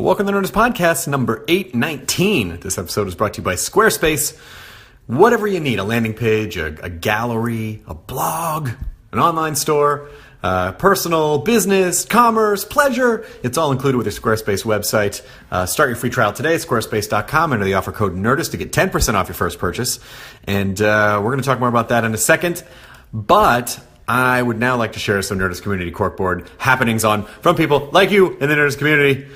Welcome to the Nerdist Podcast, number 819. This episode is brought to you by Squarespace. Whatever you need, a landing page, a gallery, a blog, an online store, personal, business, commerce, pleasure, it's all included with your Squarespace website. Start your free trial today at squarespace.com. Enter the offer code Nerdist to get 10% off your first purchase. And we're going to talk more about that in a second. But I would now like to share some Nerdist Community Corkboard happenings from people like you in the Nerdist community.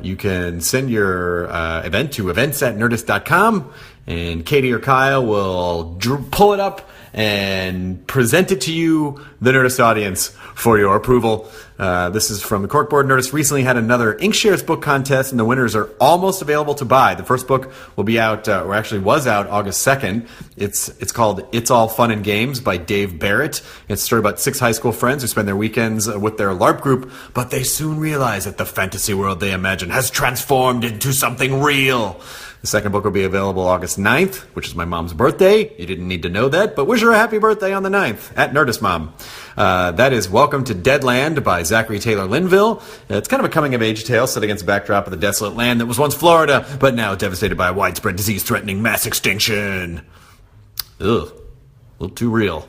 You can send your event to events@nerdist.com, and Katie or Kyle will pull it up and present it to you, the Nerdist audience, for your approval. This is from the Corkboard. Nerdist recently had another Inkshares book contest, and the winners are almost available to buy. The first book will be out, or actually was out, August 2nd. It's called It's All Fun and Games by Dave Barrett. It's a story about 6 high school friends who spend their weekends with their LARP group, but they soon realize that the fantasy world they imagine has transformed into something real. The second book will be available August 9th, which is my mom's birthday. You didn't need to know that, but wish her a happy birthday on the 9th, at Nerdist Mom. That is Welcome to Deadland by Zachary Taylor Linville. It's kind of a coming-of-age tale set against the backdrop of the desolate land that was once Florida, but now devastated by a widespread disease-threatening mass extinction. Ugh, a little too real.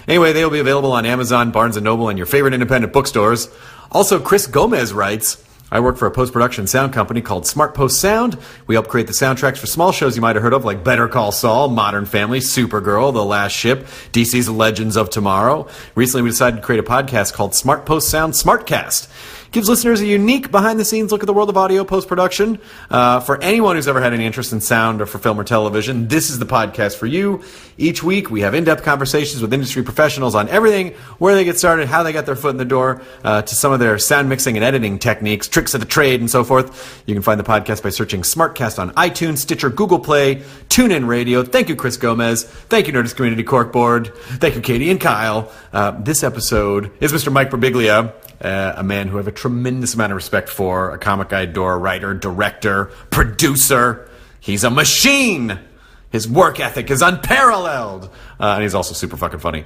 Anyway, they will be available on Amazon, Barnes & Noble, and your favorite independent bookstores. Also, Chris Gomez writes, I work for a post-production sound company called Smart Post Sound. We help create the soundtracks for small shows you might have heard of, like Better Call Saul, Modern Family, Supergirl, The Last Ship, DC's Legends of Tomorrow. Recently, we decided to create a podcast called Smart Post Sound Smartcast. Gives listeners a unique behind-the-scenes look at the world of audio post-production. For anyone who's ever had any interest in sound or for film or television, this is the podcast for you. Each week, we have in-depth conversations with industry professionals on everything, where they get started, how they got their foot in the door, to some of their sound mixing and editing techniques, tricks of the trade, and so forth. You can find the podcast by searching Smartcast on iTunes, Stitcher, Google Play, TuneIn Radio. Thank you, Chris Gomez. Thank you, Nerdist Community Corkboard. Thank you, Katie and Kyle. This episode is Mr. Mike Birbiglia, a man who I have a tremendous amount of respect for, a comic guide door writer, director, producer. He's a machine. His work ethic is unparalleled. And he's also super fucking funny.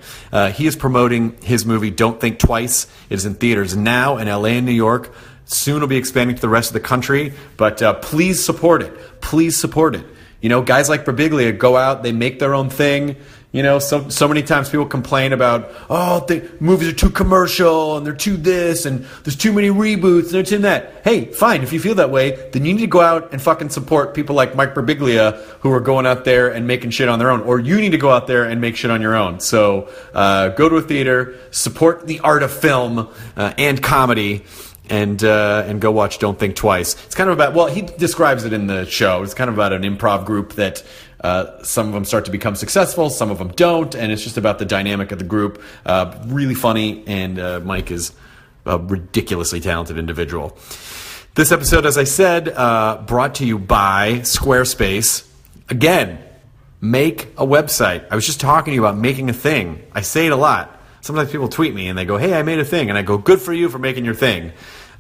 He is promoting his movie Don't Think Twice. It is in theaters now in LA and New York. Soon it'll be expanding to the rest of the country. But please support it. Please support it. You know, guys like Birbiglia go out, they make their own thing. You know, so many times people complain about, the movies are too commercial, and they're too this, and there's too many reboots, and they're too that. Hey, fine, if you feel that way, then you need to go out and fucking support people like Mike Birbiglia, who are going out there and making shit on their own. Or you need to go out there and make shit on your own. So go to a theater, support the art of film and comedy, and go watch Don't Think Twice. It's kind of about, well, he describes it in the show, it's kind of about an improv group that some of them start to become successful, some of them don't, and it's just about the dynamic of the group. Really funny, and Mike is a ridiculously talented individual. This episode, as I said, brought to you by Squarespace. Again, make a website. I was just talking to you about making a thing. I say it a lot. Sometimes people tweet me and they go, hey, I made a thing. And I go, good for you for making your thing.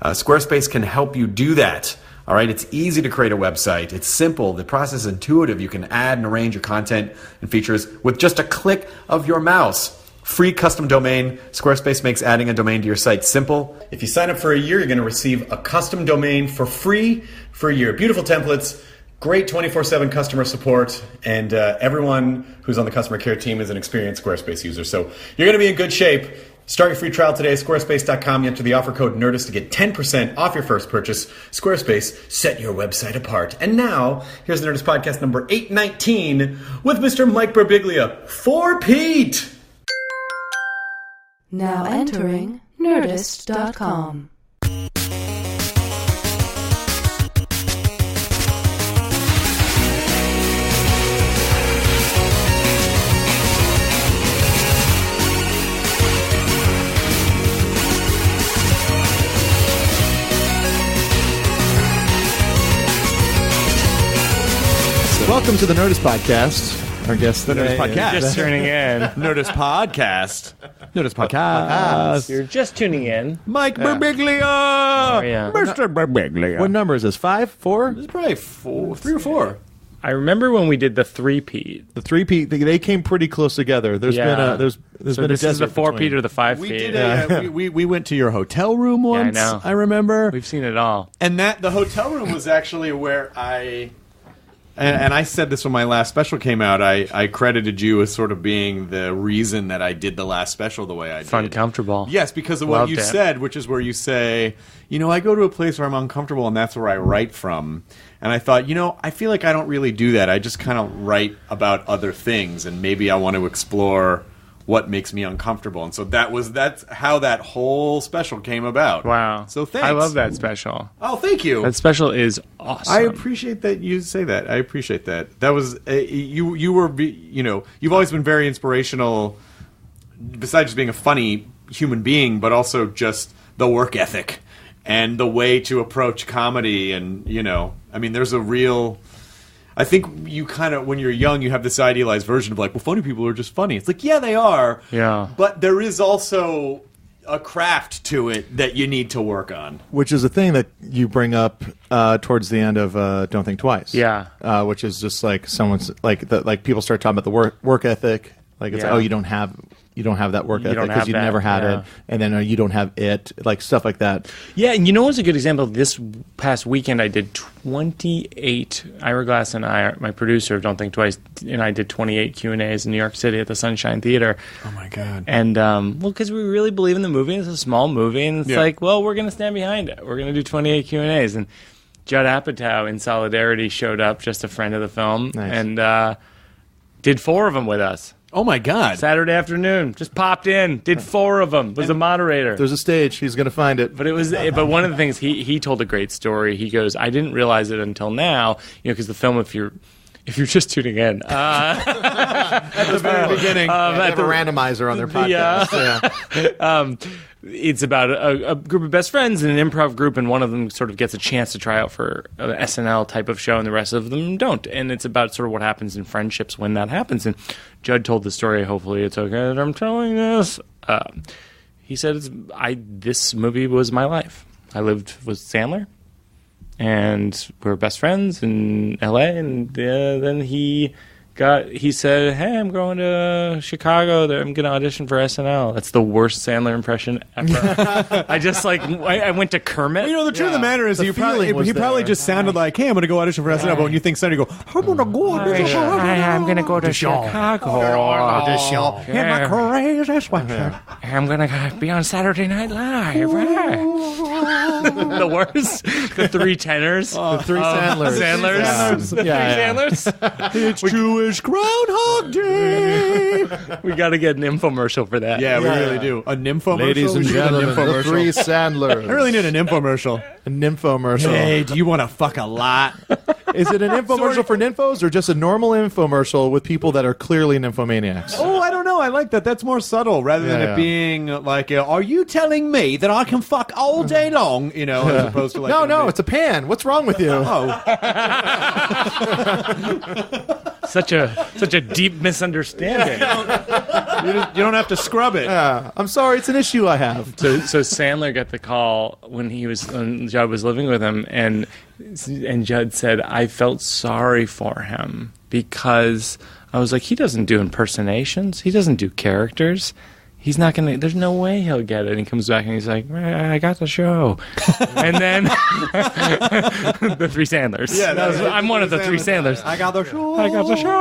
Squarespace can help you do that. All right, it's easy to create a website. It's simple. The process is intuitive. You can add and arrange your content and features with just a click of your mouse. Free custom domain. Squarespace makes adding a domain to your site simple. If you sign up for a year, you're going to receive a custom domain for free for a year. Beautiful templates, great 24/7 customer support, and everyone who's on the customer care team is an experienced Squarespace user. So you're going to be in good shape. Start your free trial today at squarespace.com. You enter the offer code Nerdist to get 10% off your first purchase. Squarespace, set your website apart. And now, here's the Nerdist Podcast number 819 with Mr. Mike Birbiglia. For Pete! Now entering Nerdist.com. Welcome to the Nerdist Podcast. Our guest today, Nerdist Podcast. Just tuning in. Nerdist Podcast. Nerdist Podcast. You're just tuning in. Mike Birbiglia. Oh, yeah. Mr. Birbiglia. What number is this? 5, 4? It's probably 3 or 4. I remember when we did the 3-peat. The 3-peat, they came pretty close together. There's been a there's so been this a is the desert 4-peat between. or the 5-peat. We did we went to your hotel room once. I know. I remember. We've seen it all. And the hotel room was actually where and I said this when my last special came out. I credited you as sort of being the reason that I did the last special the way I did. Uncomfortable. Yes, because of what Loved you it. said, which is where you say, I go to a place where I'm uncomfortable, and that's where I write from. And I thought, I feel like I don't really do that. I just kind of write about other things, and maybe I want to explore what makes me uncomfortable. And so that's how that whole special came about. Wow. So thanks. I love that special. Oh, thank you. That special is awesome. I appreciate that you say that. I appreciate that. That was you were you've always been very inspirational. Besides just being a funny human being, but also just the work ethic and the way to approach comedy. And there's a real. I think you kind of, when you're young, you have this idealized version of like, well, funny people are just funny. It's like, yeah, they are. Yeah. But there is also a craft to it that you need to work on. Which is a thing that you bring up towards the end of Don't Think Twice. Yeah. Which is just like someone's like people start talking about the work ethic. Like it's Yeah. like, oh, you don't have that work ethic don't because have you that, never had yeah. it, and then you don't have it, like stuff like that. Yeah, and what's a good example? This past weekend, I did 28. Ira Glass and I, my producer of Don't Think Twice, and I did 28 Q&As in New York City at the Sunshine Theater. Oh, my God. And, because we really believe in the movie. It's a small movie, and it's like, well, we're going to stand behind it. We're going to do 28 Q&As. And Judd Apatow, in solidarity, showed up, just a friend of the film, Nice. and did 4 of them with us. Oh, my God. Saturday afternoon, just popped in, did 4 of them, was a moderator. There's a stage. He's going to find it. But one of the things he told a great story. He goes, I didn't realize it until now, because the film, if you're just tuning in, At the very beginning. They have a randomizer on their podcast. Yeah. it's about a group of best friends in an improv group, and one of them sort of gets a chance to try out for an SNL type of show, and the rest of them don't. And it's about sort of what happens in friendships when that happens. And Judd told the story. Hopefully, it's okay that I'm telling this. He said, "This movie was my life. I lived with Sandler, and we were best friends in L.A. And then he said, hey, I'm going to Chicago. I'm going to audition for SNL. That's the worst Sandler impression ever. I went to Kermit. The truth of the matter is, The he probably there. just sounded like, hey, I'm going to go audition for SNL. But when you think Sandler, you go, I'm going to go audition for SNL. I'm going to go to Chicago. In my crazy sweatshirt. I'm going to be on Saturday Night Live. The worst. The 3 tenors. The 3 Sandlers. Sandlers. Yeah. Sandlers. It's Jewish Groundhog Day. We got to get an infomercial for that. Yeah, we really do. A nymphomercial? Ladies and We should get a gentlemen, the nymphomercial. 3 Sandlers. I really need an infomercial. A nymphomercial. Hey, do you want to fuck a lot? Is it an infomercial for nymphos or just a normal infomercial with people that are clearly nymphomaniacs? Oh, I don't know. I like that. That's more subtle rather than it being like, are you telling me that I can fuck all day long? As opposed to like, No, it's a pan. What's wrong with you? Oh, Such a deep misunderstanding. you don't have to scrub it. I'm sorry, it's an issue I have. So Sandler got the call when Judd was living with him, and Judd said, I felt sorry for him because I was like, he doesn't do impersonations, he doesn't do characters. He's not going to, there's no way he'll get it. And he comes back and he's like, I got the show. And then the 3 Sandlers. Yeah, I'm one of the 3 Sandlers. I got the show. I got the show.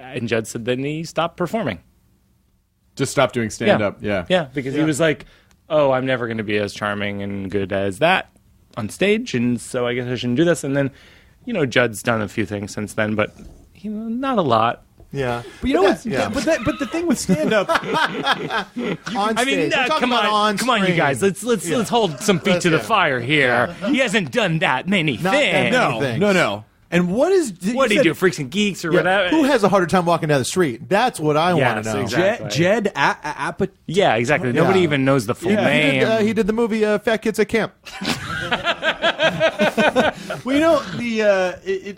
And Judd said then he stopped performing. Just stop doing stand-up. Yeah. Yeah, because he was like, oh, I'm never going to be as charming and good as that on stage. And so I guess I shouldn't do this. And then, Judd's done a few things since then, but not a lot. Yeah, But but the thing with stand-up, on stage. We're talking come about on, you guys. Let's hold some feet to the fire here. He hasn't done that many Not things. that many. no. And what What do you do, Freaks and Geeks or whatever? Who has a harder time walking down the street? That's what I want to know. exactly. Jed Apatow. Yeah, exactly. Nobody even knows the full name. He did the movie Fat Kids at Camp. Well,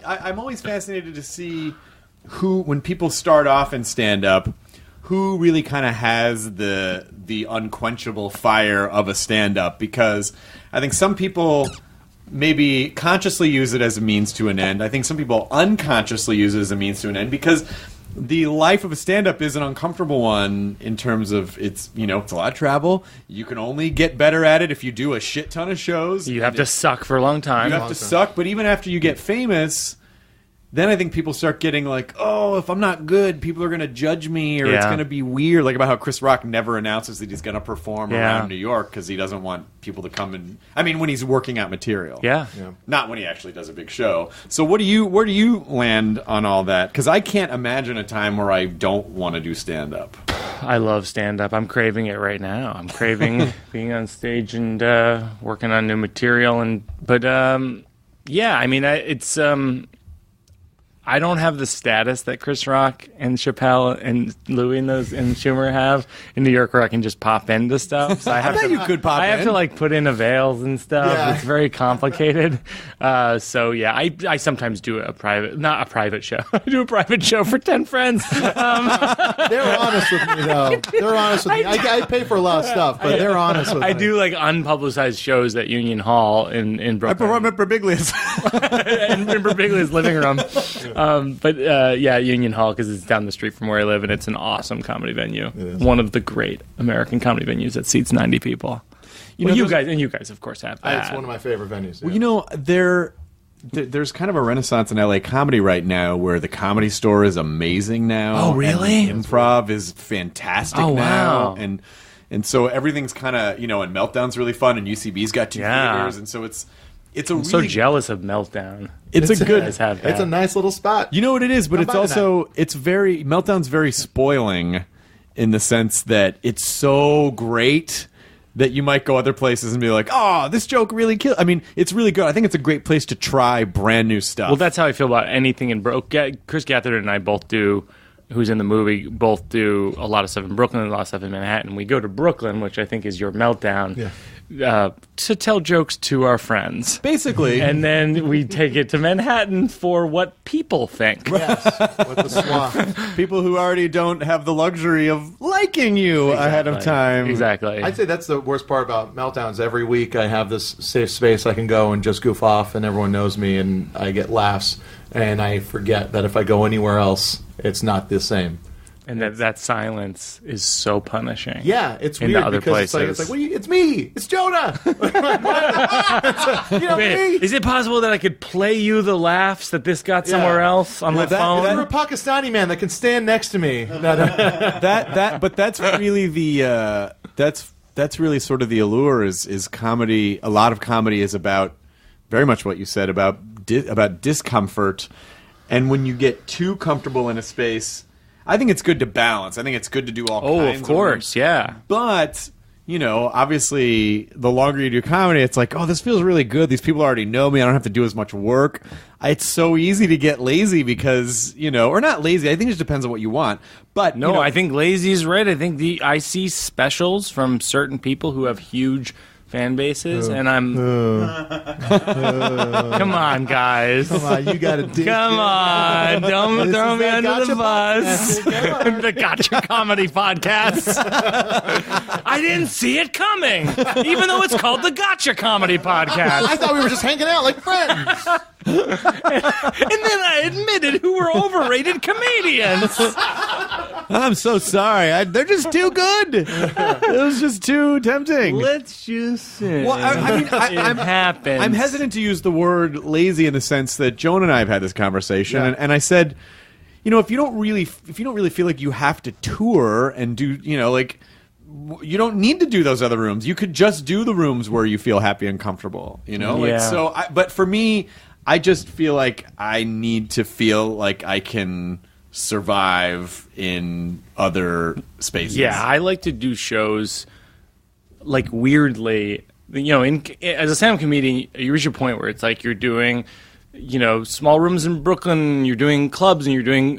I'm always fascinated to see when people start off in stand-up, who really kind of has the unquenchable fire of a stand-up, because I think some people maybe consciously use it as a means to an end. I think some people unconsciously use it as a means to an end because the life of a stand-up is an uncomfortable one in terms of it's a lot of travel. You can only get better at it if you do a shit ton of shows. You have to suck for a long time. You have to suck, but even after you get famous, then I think people start getting like, oh, if I'm not good, people are going to judge me, or it's going to be weird. Like about how Chris Rock never announces that he's going to perform around New York because he doesn't want people to come and... I mean, when he's working out material. Yeah. Not when he actually does a big show. So where do you land on all that? Because I can't imagine a time where I don't want to do stand-up. I love stand-up. I'm craving it right now. I'm craving being on stage and working on new material. But I mean, it's... I don't have the status that Chris Rock and Chappelle and Louis and Schumer have in New York, where I can just pop into stuff. So I have you could pop in. I have to like put in avails and stuff. Yeah. It's very complicated. I sometimes do not a private show. I do a private show for 10 friends. They're honest with me, though. They're honest with me. I pay for a lot of stuff, but they're honest with me. I do like unpublicized shows at Union Hall in Brooklyn. I perform at Birbiglia's. in Birbiglia's living room. Union Hall, because it's down the street from where I live, and it's an awesome comedy venue. One of the great American comedy venues that seats 90 people. You guys, of course, have that. It's one of my favorite venues. Yeah. Well, there's kind of a renaissance in LA comedy right now where the Comedy Store is amazing now. Oh, really? And Improv is fantastic now. Wow. And so everything's kind of, and Meltdown's really fun, and UCB's got 2 theaters, and so it's a I'm really... so jealous of Meltdown. It's a nice little spot. You know what it is, but it's also Meltdown's very spoiling in the sense that it's so great that you might go other places and be like, oh, this joke really killed. I mean, it's really good. I think it's a great place to try brand new stuff. Well, that's how I feel about anything in Brooklyn. Chris Gatherton and I both do, who's in the movie, both do a lot of stuff in Brooklyn and a lot of stuff in Manhattan. We go to Brooklyn, which I think is your Meltdown, to tell jokes to our friends. Basically. And then we take it to Manhattan for what people think. Yes, with the swamp. People who already don't have the luxury of liking you ahead of time. Exactly. I'd say that's the worst part about Meltdowns. Every week I have this safe space I can go and just goof off, and everyone knows me, and I get laughs, and I forget that if I go anywhere else, it's not the same. And that silence is so punishing. Yeah, it's in weird other because places. it's like it's me, it's Jonah. Me. Is it possible that I could play you the laughs that this got somewhere else on my phone? You're a Pakistani man that can stand next to me. But that's really the that's really sort of the allure is comedy. A lot of comedy is about very much what you said about discomfort, and when you get too comfortable in a space, I think it's good to balance. I think it's good to do all kinds of... Oh, of course, yeah. But, obviously, the longer you do comedy, it's like, oh, this feels really good. These people already know me. I don't have to do as much work. It's so easy to get lazy because, or not lazy. I think it just depends on what you want. But, No, I think lazy is right. I think I see specials from certain people who have huge fan bases, and I'm... Come on, guys. Come on, you got to dig. Come on, don't throw me under the bus. The Gotcha Comedy Podcast. I didn't see it coming, even though it's called the Gotcha Comedy Podcast. I thought we were just hanging out like friends. And then I admitted who were overrated comedians. I'm so sorry. They're just too good. It was just too tempting. Let's just say it happens. I'm hesitant to use the word lazy in the sense that Joan and I have had this conversation, and I said, if you don't really feel like you have to tour and do, you don't need to do those other rooms. You could just do the rooms where you feel happy and comfortable. But for me, I just feel like I need to feel like I can survive in other spaces. Yeah, I like to do shows like weirdly. As a stand-up comedian, you reach a point where it's like you're doing, small rooms in Brooklyn, you're doing clubs, and you're doing,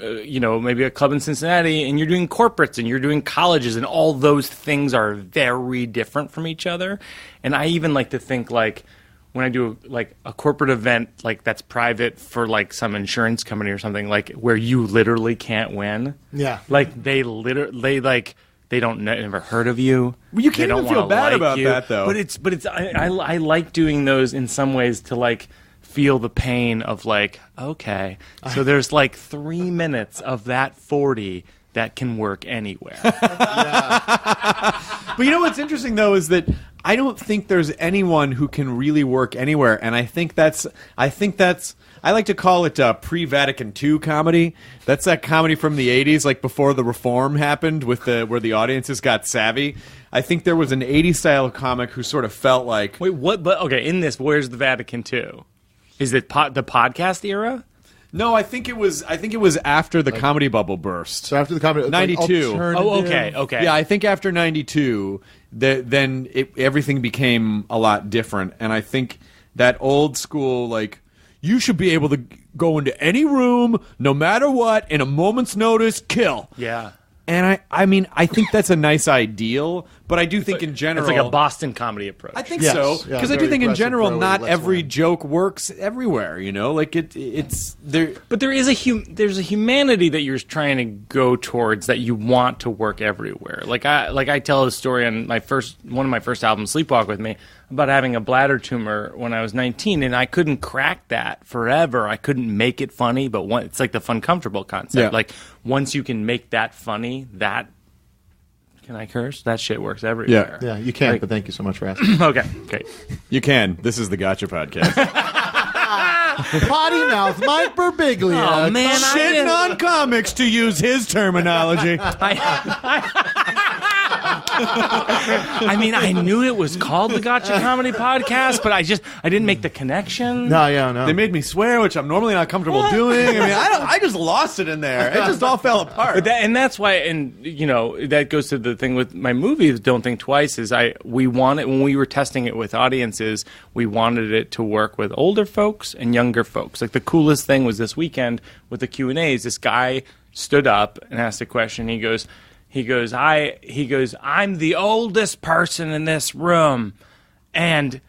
maybe a club in Cincinnati, and you're doing corporates, and you're doing colleges, and all those things are very different from each other. And I even like to think like, when I do like a corporate event like that's private for like some insurance company or something, like where you literally can't win. Yeah. Like they They never heard of you. Well, you can't They don't even feel wanna bad like about you. that, though. But it's I like doing those in some ways to like feel the pain of like, okay, so there's like 3 minutes of that 40 that can work anywhere. But you know what's interesting, though, is that I don't think there's anyone who can really work anywhere, and I think that's I like to call it pre-Vatican II comedy. That's that comedy from the 80s, like before the reform happened, where the audiences got savvy. I think there was an 80s style comic who sort of felt like... Wait, what? But okay, in this, where's the Vatican II? Is it the podcast era? No, I think it was after the comedy bubble burst. So after the comedy, 92. Oh, okay. Yeah, I think after 92, then everything became a lot different. And I think that old school, like, you should be able to go into any room, no matter what, in a moment's notice, kill. Yeah. And I mean, I think that's a nice ideal, but I do think in general... It's like a Boston comedy approach. I think Yes. so, Yeah, because I do very think in aggressive, general, throw it, not let's every win. joke works everywhere, you know? Like, it's... there. But there is there's a humanity that you're trying to go towards that you want to work everywhere. Like I tell a story on one of my first albums, Sleepwalk with Me, about having a bladder tumor when I was 19, and I couldn't crack that forever. I couldn't make it funny, but it's like the fun, comfortable concept. Yeah. Like once you can make that funny, can I curse? That shit works everywhere. Yeah, you can, Like- but thank you so much for asking. Okay, great. You can. This is the Gotcha Podcast. Potty mouth Mike Birbiglia. Oh, man, Shitting on comics, to use his terminology. I mean, I knew it was called the Gotcha Comedy Podcast, but I didn't make the connection. No. They made me swear, which I'm normally not comfortable doing. I mean, I just lost it in there. It just all fell apart. But that's why, and you know, that goes to the thing with my movies. Don't Think Twice is we wanted, when we were testing it with audiences, we wanted it to work with older folks and younger folks. Like the coolest thing was this weekend with the Q&As. This guy stood up and asked a question. He goes, I'm the oldest person in this room, and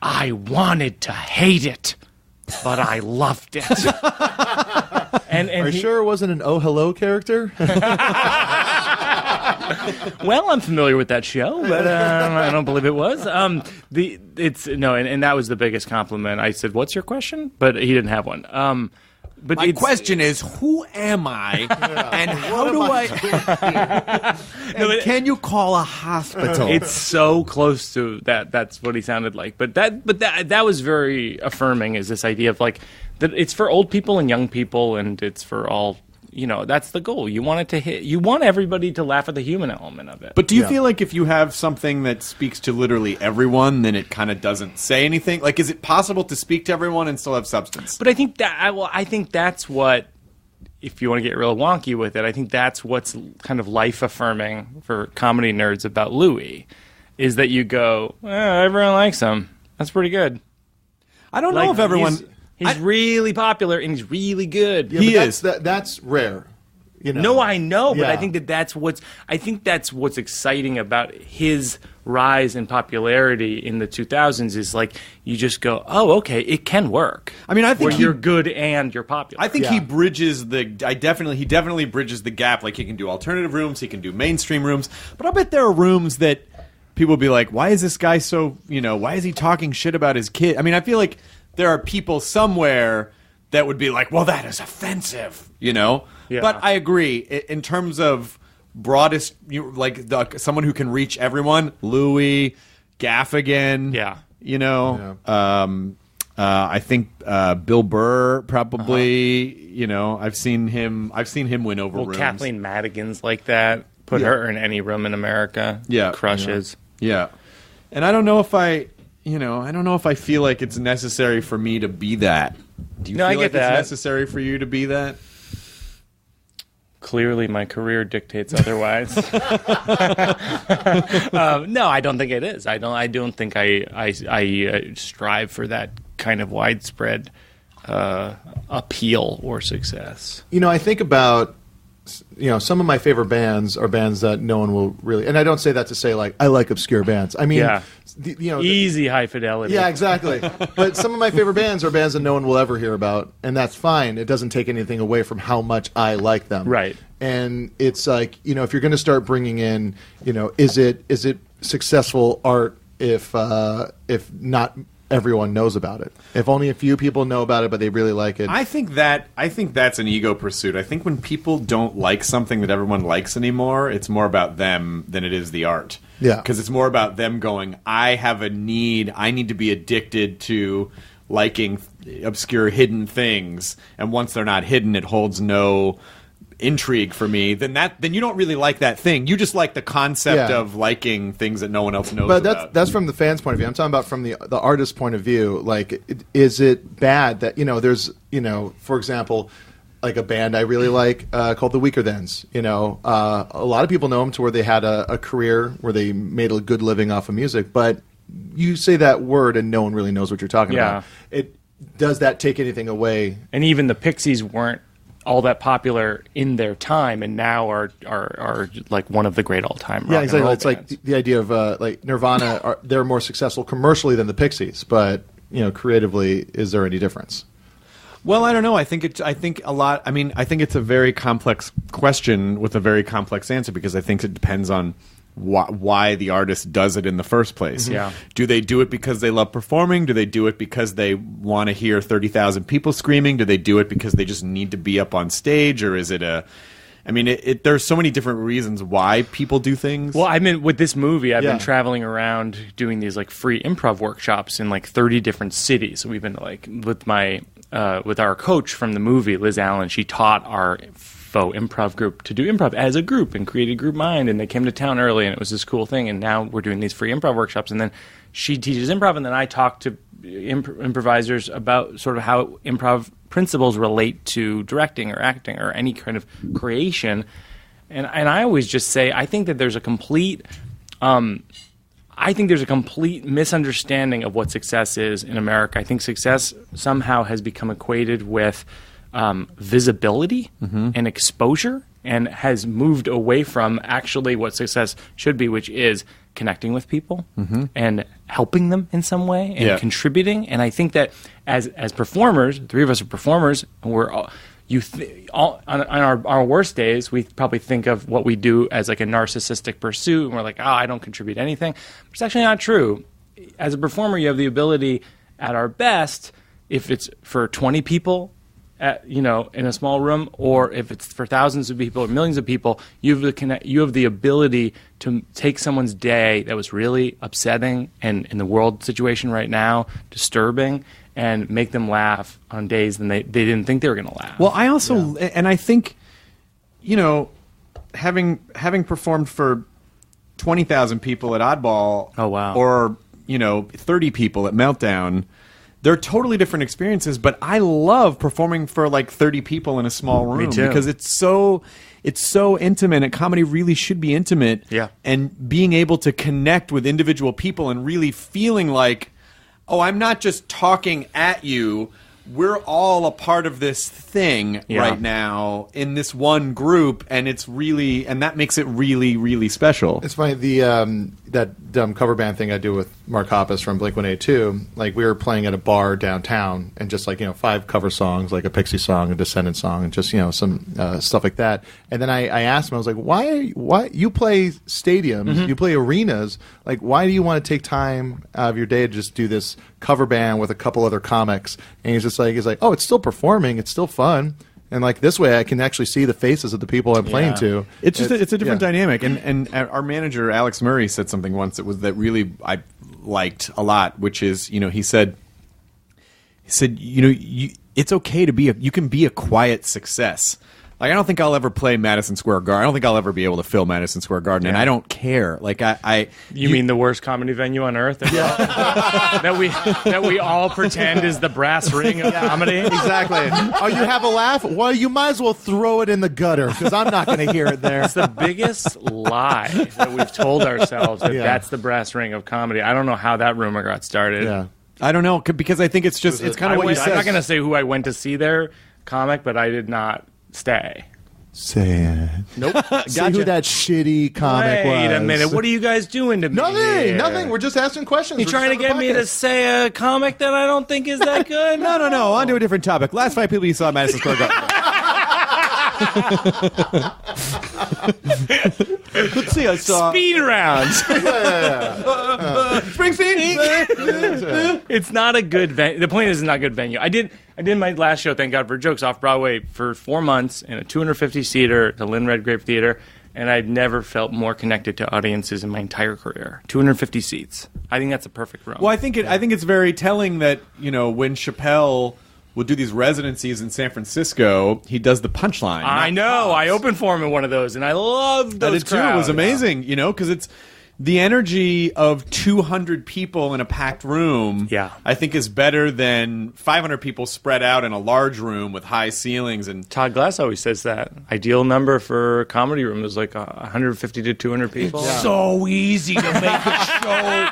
I wanted to hate it, but I loved it. and Are you sure it wasn't an Oh Hello character? Well, I'm familiar with that show, but I don't believe it was. And that was the biggest compliment. I said, "What's your question?" But he didn't have one. But My question is, who am I, and how do I? And can you call a hospital? It's so close to that. That's what he sounded like. But that was very affirming. Is this idea of like that it's for old people and young people, and it's for all. You know, that's the goal. You want it to hit. You want everybody to laugh at the human element of it. But do you feel like if you have something that speaks to literally everyone, then it kind of doesn't say anything? Like, is it possible to speak to everyone and still have substance? But I think I think that's what, if you want to get real wonky with it, I think that's what's kind of life affirming for comedy nerds about Louis, is that you go, everyone likes him. That's pretty good. I don't know if everyone. He's really popular and he's really good. Yeah, he is. That's rare. You know? No, I know, but Yeah. I think that's what's exciting about his rise in popularity in the 2000s is like you just go, oh, okay, it can work. I mean, I think where you're good and you're popular. I think Yeah. he bridges he definitely bridges the gap. Like, he can do alternative rooms, he can do mainstream rooms, but I bet there are rooms that people will be like, why is this guy so, why is he talking shit about his kid? I mean, I feel like there are people somewhere that would be like, well, that is offensive, Yeah. But I agree. In terms of broadest, someone who can reach everyone, Louis, Gaffigan, Yeah. I think Bill Burr probably, I've seen him win over rooms. Kathleen Madigan's like that. Put her in any room in America. Yeah. Crushes. Yeah. And I don't know if I feel like it's necessary for me to be that. Do you No, feel I like get that. it's necessary for you to be that? Clearly, my career dictates otherwise. No, I don't think it is. I don't think I strive for that kind of widespread appeal or success. I think about, some of my favorite bands are bands that no one will really, and I don't say that to say like I like obscure bands. I mean, Yeah. Easy high fidelity. Yeah, exactly. But some of my favorite bands are bands that no one will ever hear about, and that's fine. It doesn't take anything away from how much I like them. Right. And it's like, if you're going to start bringing in, is it successful art if not everyone knows about it? If only a few people know about it, but they really like it. I think that's an ego pursuit. I think when people don't like something that everyone likes anymore, it's more about them than it is the art. Yeah. Because it's more about them going, I have a need. I need to be addicted to liking obscure hidden things. And once they're not hidden, it holds no intrigue for me. Then you don't really like that thing. You just like the concept of liking things that no one else knows about. But that's from the fans' point of view. I'm talking about from the artist's point of view. Like, is it bad that there's for example, like a band I really like called the Weaker Thans. A lot of people know them to where they had a career where they made a good living off of music. But you say that word and no one really knows what you're talking about. Does that take anything away? And even the Pixies weren't all that popular in their time, and now are like one of the great all-time rock exactly. and roll It's bands. like the idea of like Nirvana. They're more successful commercially than the Pixies, but creatively, is there any difference? Well, I don't know. I think it's a very complex question with a very complex answer, because I think it depends on why the artist does it in the first place. Yeah. Do they do it because they love performing? Do they do it because they want to hear 30,000 people screaming? Do they do it because they just need to be up on stage? Or is it there's so many different reasons why people do things. Well, with this movie, I've been traveling around doing these like free improv workshops in like 30 different cities. So we've been like with our coach from the movie, Liz Allen. She taught our improv group to do improv as a group and created Group Mind, and they came to town early, and it was this cool thing. And now we're doing these free improv workshops, and then she teaches improv, and then I talk to improvisers about sort of how improv principles relate to directing or acting or any kind of creation. And I always just say I think there's a complete misunderstanding of what success is in America. I think success somehow has become equated with visibility and exposure, and has moved away from actually what success should be, which is connecting with people and helping them in some way and contributing. And I think that as performers, the three of us are performers, and we're all, on our worst days, we probably think of what we do as like a narcissistic pursuit, and we're like, I don't contribute anything. But it's actually not true. As a performer, you have the ability at our best, if it's for 20 people, in a small room, or if it's for thousands of people or millions of people, you have the ability to take someone's day that was really upsetting and in the world situation right now, disturbing, and make them laugh on days when they didn't think they were going to laugh. Well, I also, and I think, having performed for 20,000 people at Oddball, or 30 people at Meltdown, they're totally different experiences, but I love performing for like 30 people in a small room. Me too. Because it's so intimate, and comedy really should be intimate. Yeah. And being able to connect with individual people and really feeling like, I'm not just talking at you. We're all a part of this thing right now in this one group, and that makes it really, really special. It's funny, that dumb cover band thing I do with Mark Hoppus from Blink-182. Like, we were playing at a bar downtown, and just like 5 cover songs, like a Pixie song, a Descendant song, and just some stuff like that. And then I asked him, I was like, why you play stadiums, you play arenas, like why do you want to take time out of your day to just do this cover band with a couple other comics? And he's like, it's still performing, it's still fun. And like this way, I can actually see the faces of the people I'm playing to. It's a different dynamic. And our manager Alex Murray said something once that really I liked a lot, which is he said it's okay to you can be a quiet success. Like, I don't think I'll ever play Madison Square Garden. I don't think I'll ever be able to fill Madison Square Garden, and I don't care. Like, You mean the worst comedy venue on earth? That we all pretend is the brass ring of comedy? Exactly. Oh, you have a laugh? Well, you might as well throw it in the gutter, because I'm not going to hear it there. It's the biggest lie that we've told ourselves, that's the brass ring of comedy. I don't know how that rumor got started. Yeah. I don't know, because I think it's kind of what you said. I'm not going to say who I went to see their comic, but I did not stay. Say it. Nope. Say who that shitty comic was. Wait a minute. What are you guys doing to me? Nothing. We're just asking questions. You're trying to get me to say a comic that I don't think is that good? No. On to a different topic. Last 5 people you saw at Madison Square Garden. Let's see. I saw Speed rounds. Springsteen. It's not a good venue. The point is, it's not a good venue. I did my last show, Thank God for Jokes, off Broadway for 4 months in a 250-seater, the Lynn Redgrave Theater, and I've never felt more connected to audiences in my entire career. 250 seats. I think that's a perfect room. Well, I think it's very telling that when Chappelle will do these residencies in San Francisco, he does the punchline. I know. I opened for him in one of those, and I loved those crowds. Too. It was amazing, because it's the energy of 200 people in a packed room. Yeah. I think is better than 500 people spread out in a large room with high ceilings. And Todd Glass always says that ideal number for a comedy room is like 150 to 200 people. It's so easy to make a show.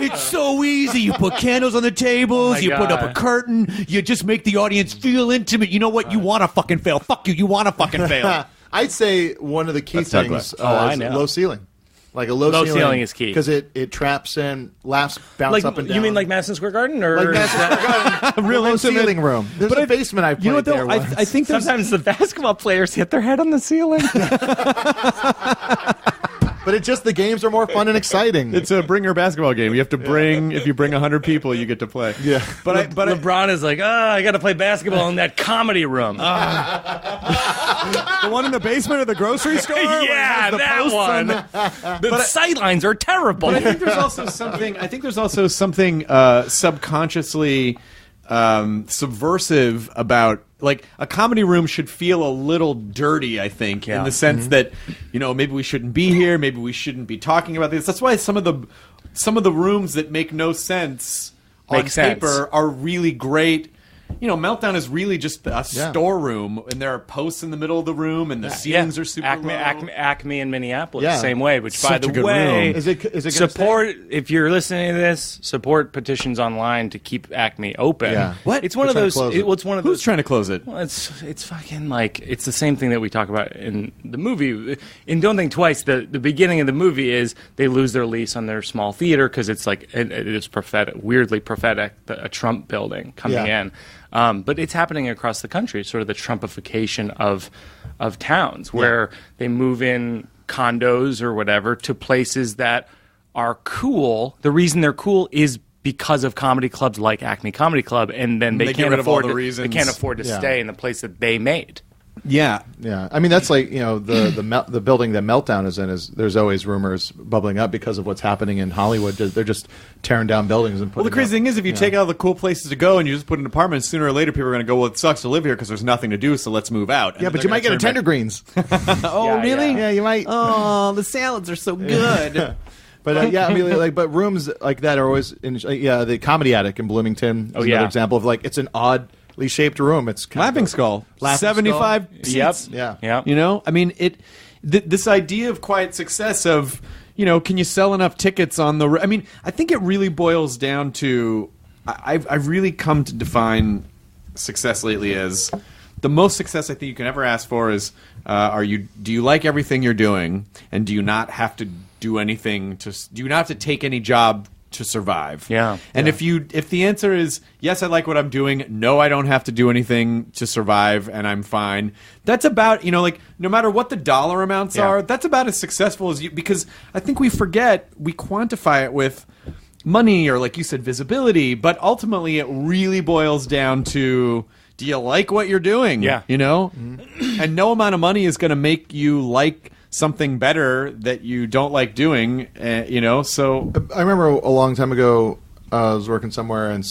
It's so easy. You put candles on the tables. You put up a curtain. You just make the audience feel intimate. You know what? You want to fucking fail. Fuck you. You want to fucking fail. I'd say one of the key things I is know. low ceiling. Like a low ceiling is key. Because it traps in, laughs bounce Like, up and down. you mean like Madison Square Garden? Or Like Madison Square Garden. Real low intimate. ceiling room. There's a basement I played there once. I think there's sometimes the basketball players hit their head on the ceiling. But it's just the games are more fun and exciting. It's a bringer basketball game. You have to bring if you bring 100 people, you get to play. Yeah. But LeBron is like, I got to play basketball in that comedy room. the one in the basement of the grocery store. Yeah, that one. The sightlines are terrible. But I think there's also something. Subconsciously subversive about. Like, a comedy room should feel a little dirty, I think, in the sense that, maybe we shouldn't be here, maybe we shouldn't be talking about this. That's why some of the rooms that make no sense on paper are really great. Meltdown is really just a storeroom, and there are posts in the middle of the room, and the ceilings are super low. Acme in Minneapolis, same way. Which, Such by a the good way, room. Is it support if you're listening to this. Support petitions online to keep Acme open. Yeah. What? It's one of those. It's one of those. Who's trying to close it? Well, it's fucking like it's the same thing that we talk about in the movie. In Don't Think Twice, the beginning of the movie is they lose their lease on their small theater because it's like it is prophetic, weirdly prophetic, a Trump building coming in. But it's happening across the country, sort of the Trumpification of towns, where they move in condos or whatever to places that are cool. The reason they're cool is because of comedy clubs like Acme Comedy Club, and then they can't afford to stay in the place that they made. Yeah. I mean, that's like the building that Meltdown is in. There's always rumors bubbling up because of what's happening in Hollywood. They're just tearing down buildings and putting. Well, the crazy thing is, if you take out the cool places to go and you just put an apartment, sooner or later people are going to go, well, it sucks to live here because there's nothing to do, so let's move out. And but you might get a Tender Greens. Oh, really? Yeah, you might. Oh, the salads are so good. But I mean, but rooms like that are always the Comedy Attic in Bloomington is another example of it's an oddly shaped room. It's kind Laughing of Skull, Laughing 75 Yep. seats. Yeah. I mean, this idea of quiet success of, can you sell enough tickets on the? I mean, I think it really boils down to, I've really come to define success lately as the most success I think you can ever ask for is, do you like everything you're doing, and do you not have to do anything do you not have to take any job to survive? Yeah. And if the answer is yes, I like what I'm doing, no, I don't have to do anything to survive and I'm fine, that's about, no matter what the dollar amounts are, that's about as successful as you, because I think we quantify it with money or, like you said, visibility, but ultimately it really boils down to, do you like what you're doing? Yeah. And no amount of money is going to make you like something better that you don't like doing, so... I remember a long time ago, I was working somewhere, and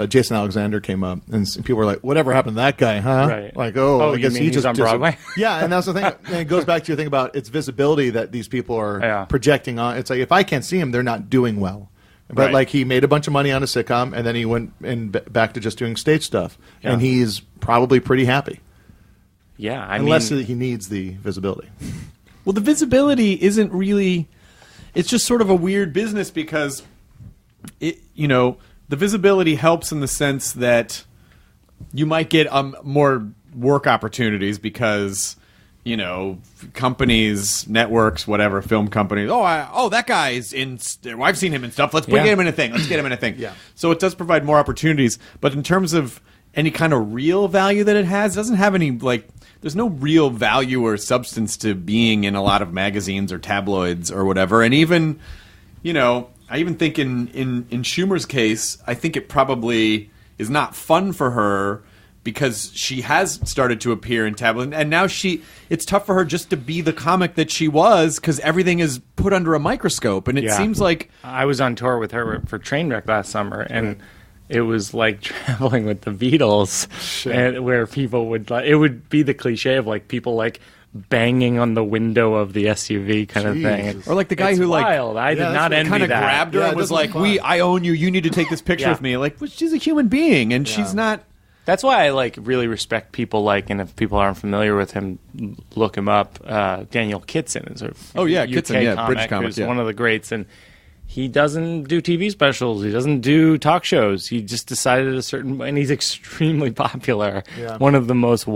Jason Alexander came up, and people were like, whatever happened to that guy, huh? Right. Like, Oh, I guess you mean he he's just on Broadway? Yeah, and that's the thing. And it goes back to your thing about its visibility that these people are projecting on. It's like, if I can't see him, they're not doing well. But like, he made a bunch of money on a sitcom, and then he went back to just doing stage stuff, and he's probably pretty happy. Yeah, unless he needs the visibility. Well, the visibility isn't really. It's just sort of a weird business because, the visibility helps in the sense that you might get more work opportunities because you know, companies, networks, whatever, film companies. That guy's in. I've seen him in stuff. Let's get him in a thing. Let's get him in a thing. Yeah. So it does provide more opportunities, but in terms of any kind of real value that it has, it doesn't have any like. There's no real value or substance to being in a lot of magazines or tabloids or whatever. And even, you know, I even think in Schumer's case, I think it probably is not fun for her because she has started to appear in tabloids, and now it's tough for her just to be the comic that she was because everything is put under a microscope. And it seems like I was on tour with her for Trainwreck last summer, and it was like traveling with the Beatles, and where people would it would be the cliche of like people like banging on the window of the SUV kind of thing. Or like the guy who wild. like I did not envy kind of that. grabbed her and was like, I own you. You need to take this picture with me. Like, well, she's a human being, and she's not. That's why I like really respect people like, and if people aren't familiar with him, look him up. Daniel Kitson is a Kitson, comic, British comic, who's one of the greats, and he doesn't do TV specials. He doesn't do talk shows. He just decided and he's extremely popular. Yeah. One of the most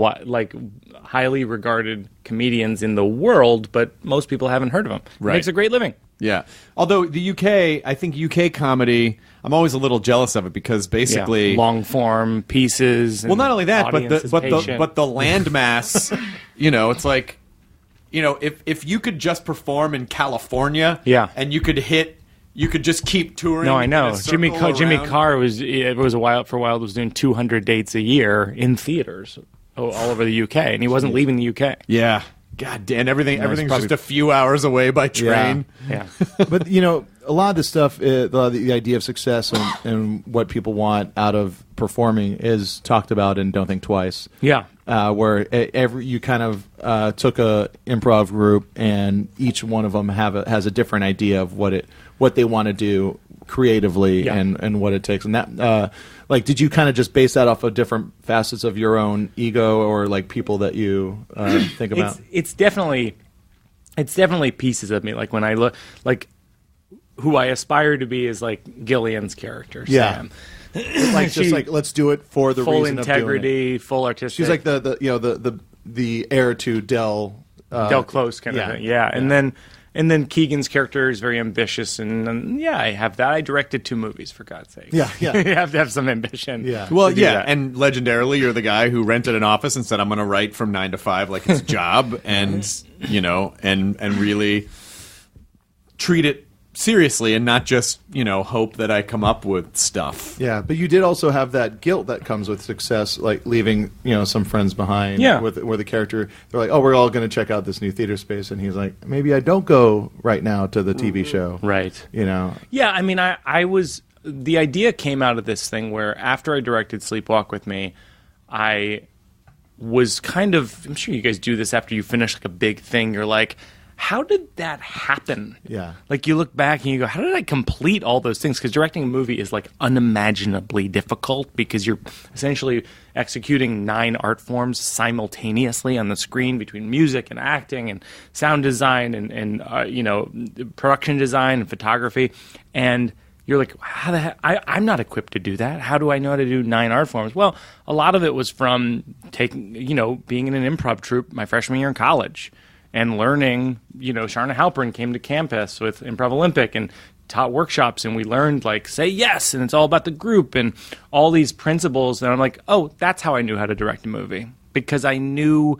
highly regarded comedians in the world, but most people haven't heard of him. Right. He makes a great living. Yeah. Although the UK, I think UK comedy, I'm always a little jealous of it because basically long form pieces. Well, not only that, but the the landmass. You know, it's like, you know, if you could just perform in California, and you could just keep touring. No, I know. Jimmy around. Carr was a while was doing 200 dates a year in theaters all over the UK, and he wasn't leaving the UK. Yeah. God damn, everything's just a few hours away by train. Yeah. But, you know, a lot of the stuff, the idea of success and what people want out of performing is talked about in Don't Think Twice. Yeah. Where you kind of took a improv group and each one of them has a different idea of what they want to do creatively and what it takes. And that, did you kind of just base that off of different facets of your own ego or like people that you think about? It's definitely pieces of me. Like when I look, like who I aspire to be is like Gillian's character, Sam. Like just like let's do it for the full reason integrity, of doing it. full artistic. She's like the heir to Del Close kind of thing. Yeah. And then Keegan's character is very ambitious, and I have that. I directed 2 movies, for God's sake. Yeah. You have to have some ambition. Yeah. Well, that. And legendarily, you're the guy who rented an office and said, "I'm going to write from 9 to 5 like it's a job," and you know, and really treat it seriously and not just, you know, hope that I come up with stuff. Yeah, but you did also have that guilt that comes with success, like leaving, you know, some friends behind. Yeah. Where the character, they're like, oh, we're all going to check out this new theater space, and he's like, maybe I don't go right now to the TV show. Right. You know. Yeah, I mean, the idea came out of this thing where after I directed Sleepwalk with me, I was kind of, I'm sure you guys do this after you finish like a big thing, you're like, how did that happen? Yeah. Like you look back and you go, how did I complete all those things? Because directing a movie is like unimaginably difficult because you're essentially executing 9 art forms simultaneously on the screen between music and acting and sound design and production design and photography. And you're like, how the heck? I'm not equipped to do that. How do I know how to do 9 art forms? Well, a lot of it was from being in an improv troupe my freshman year in college. And learning, Sharna Halpern came to campus with Improv Olympic and taught workshops, and we learned, like, say yes, and it's all about the group and all these principles. And I'm like, oh, that's how I knew how to direct a movie. Because I knew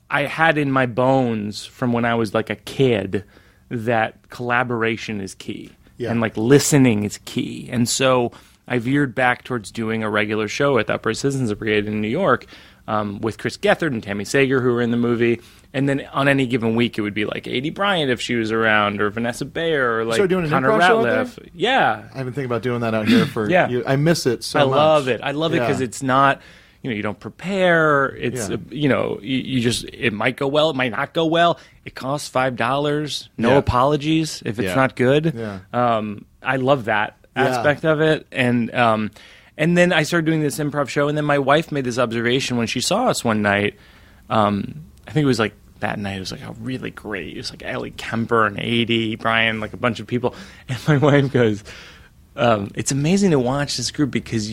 I had in my bones from when I was, like, a kid that collaboration is key. Yeah. And, like, listening is key. And so I veered back towards doing a regular show at the Upper Citizens Brigade in New York with Chris Gethard and Tammy Sager, who were in the movie. And then on any given week, it would be like Adie Bryant if she was around, or Vanessa Bayer, or like Connor Ratliff. Yeah, I've been thinking about doing that out here for. I miss it so much. I love it. I love it because it's not. You don't prepare. It's you just. It might go well. It might not go well. It costs $5. No apologies if it's not good. Yeah. I love that aspect of it, and then I started doing this improv show, and then my wife made this observation when she saw us one night. I think it was like that night. It was like really great. It was like Ellie Kemper and Adie, Brian, like a bunch of people. And my wife goes, "It's amazing to watch this group because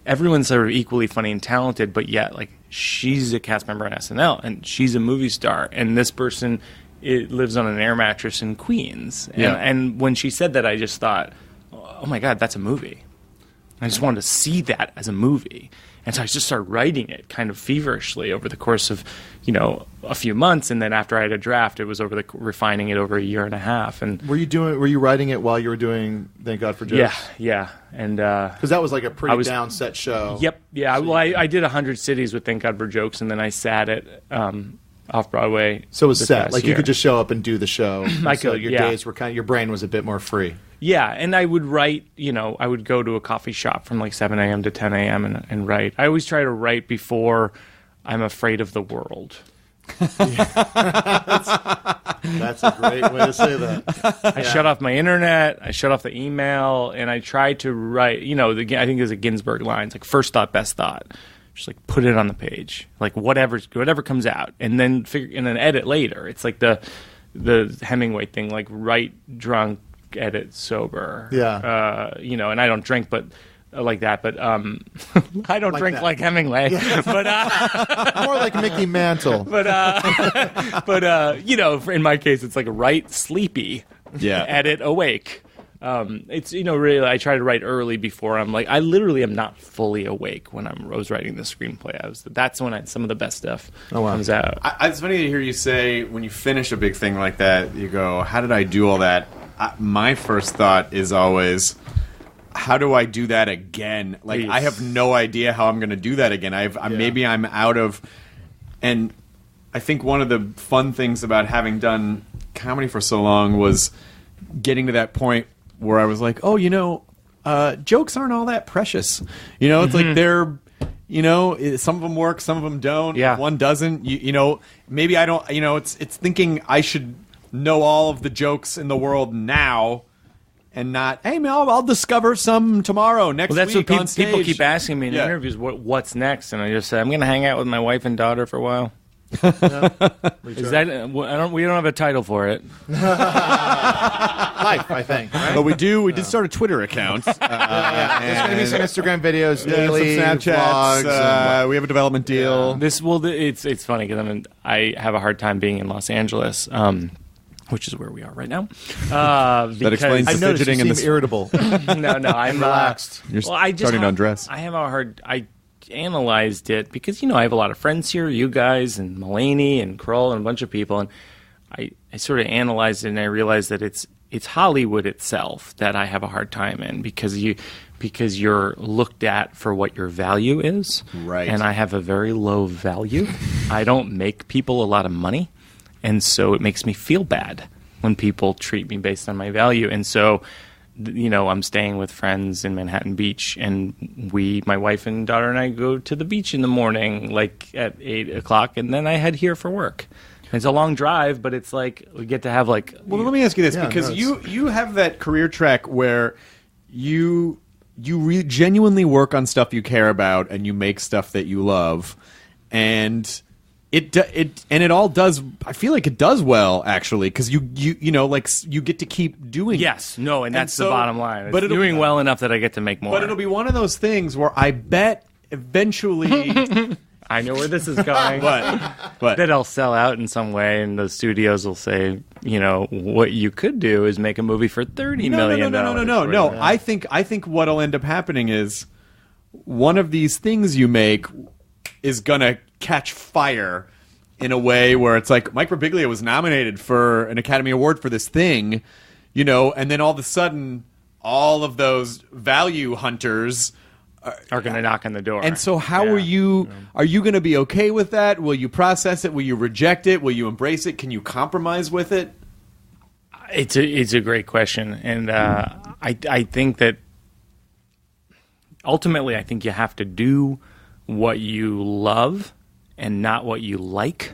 everyone's sort of equally funny and talented, but yet like she's a cast member on SNL and she's a movie star, and this person lives on an air mattress in Queens. And when she said that, I just thought, oh my God, that's a movie. I just wanted to see that as a movie. And so I just started writing it kind of feverishly over the course of, a few months. And then after I had a draft, it was refining it over a year and a half. And were you writing it while you were doing Thank God for Jokes? Yeah. And because that was like a pretty down-set show. Yep. Yeah. So I did 100 cities with Thank God for Jokes, and then I sat it off Broadway. So it was set. Like you could just show up and do the show. So your days were your brain was a bit more free. Yeah, and I would write, I would go to a coffee shop from like 7 a.m. to 10 a.m. and write. I always try to write before I'm afraid of the world. That's a great way to say that. I shut off my internet, I shut off the email, and I try to write, I think there's a Ginsberg line, it's like first thought, best thought. Just like put it on the page, like whatever comes out, and then edit later. It's like the Hemingway thing, like write drunk, edit sober. Yeah. And I don't drink, but like that. But I don't drink like Hemingway. Yeah. But more like Mickey Mantle. But in my case, it's like write sleepy, edit awake. It's really I try to write early before I'm like I literally am not fully awake when I was writing the screenplay. That's when some of the best stuff comes out. It's funny to hear you say when you finish a big thing like that, you go, "How did I do all that?" My first thought is always, "How do I do that again?" Like I have no idea how I'm going to do that again. Maybe I'm out of, and I think one of the fun things about having done comedy for so long was getting to that point where I was like, jokes aren't all that precious. It's like they're, some of them work, some of them don't. Yeah. One doesn't. Maybe I don't. It's thinking I should know all of the jokes in the world now, and not, hey man, I'll discover some tomorrow, next week what on stage. People keep asking me in interviews, what's next, and I just say I'm going to hang out with my wife and daughter for a while. Is that we don't have a title for it. Life, I think. Right? But we did start a Twitter account. There's going to be some Instagram videos, daily some Snapchats. vlogs. We have a development deal. It's funny because I have a hard time being in Los Angeles. Which is where we are right now. That explains the fidgeting and the irritable. No, I'm relaxed. You're starting to undress. I analyzed it because I have a lot of friends here, you guys and Mulaney and Kroll and a bunch of people, and I sort of analyzed it and I realized that it's Hollywood itself that I have a hard time in because you're looked at for what your value is, right? And I have a very low value. I don't make people a lot of money. And so it makes me feel bad when people treat me based on my value. And so, I'm staying with friends in Manhattan Beach, and my wife and daughter and I go to the beach in the morning, like at 8 o'clock, and then I head here for work. It's a long drive, but it's like we get to have like... Well, let me ask you this, because you have that career track where you genuinely work on stuff you care about, and you make stuff that you love, and... It all does. I feel like it does well, actually, because you get to keep doing. Yes, no, and that's the bottom line. But it's doing well enough that I get to make more. But it'll be one of those things where I bet eventually. I know where this is going. But that I'll sell out in some way, and the studios will say, what you could do is make a movie for $30 million. No. I think what'll end up happening is one of these things you make is gonna catch fire in a way where it's like Mike Birbiglia was nominated for an Academy Award for this thing, and then all of a sudden all of those value hunters are going to knock on the door. And so how are you going to be okay with that? Will you process it? Will you reject it? Will you embrace it? Can you compromise with it? It's a great question. And I think that ultimately I think you have to do what you love and not what you like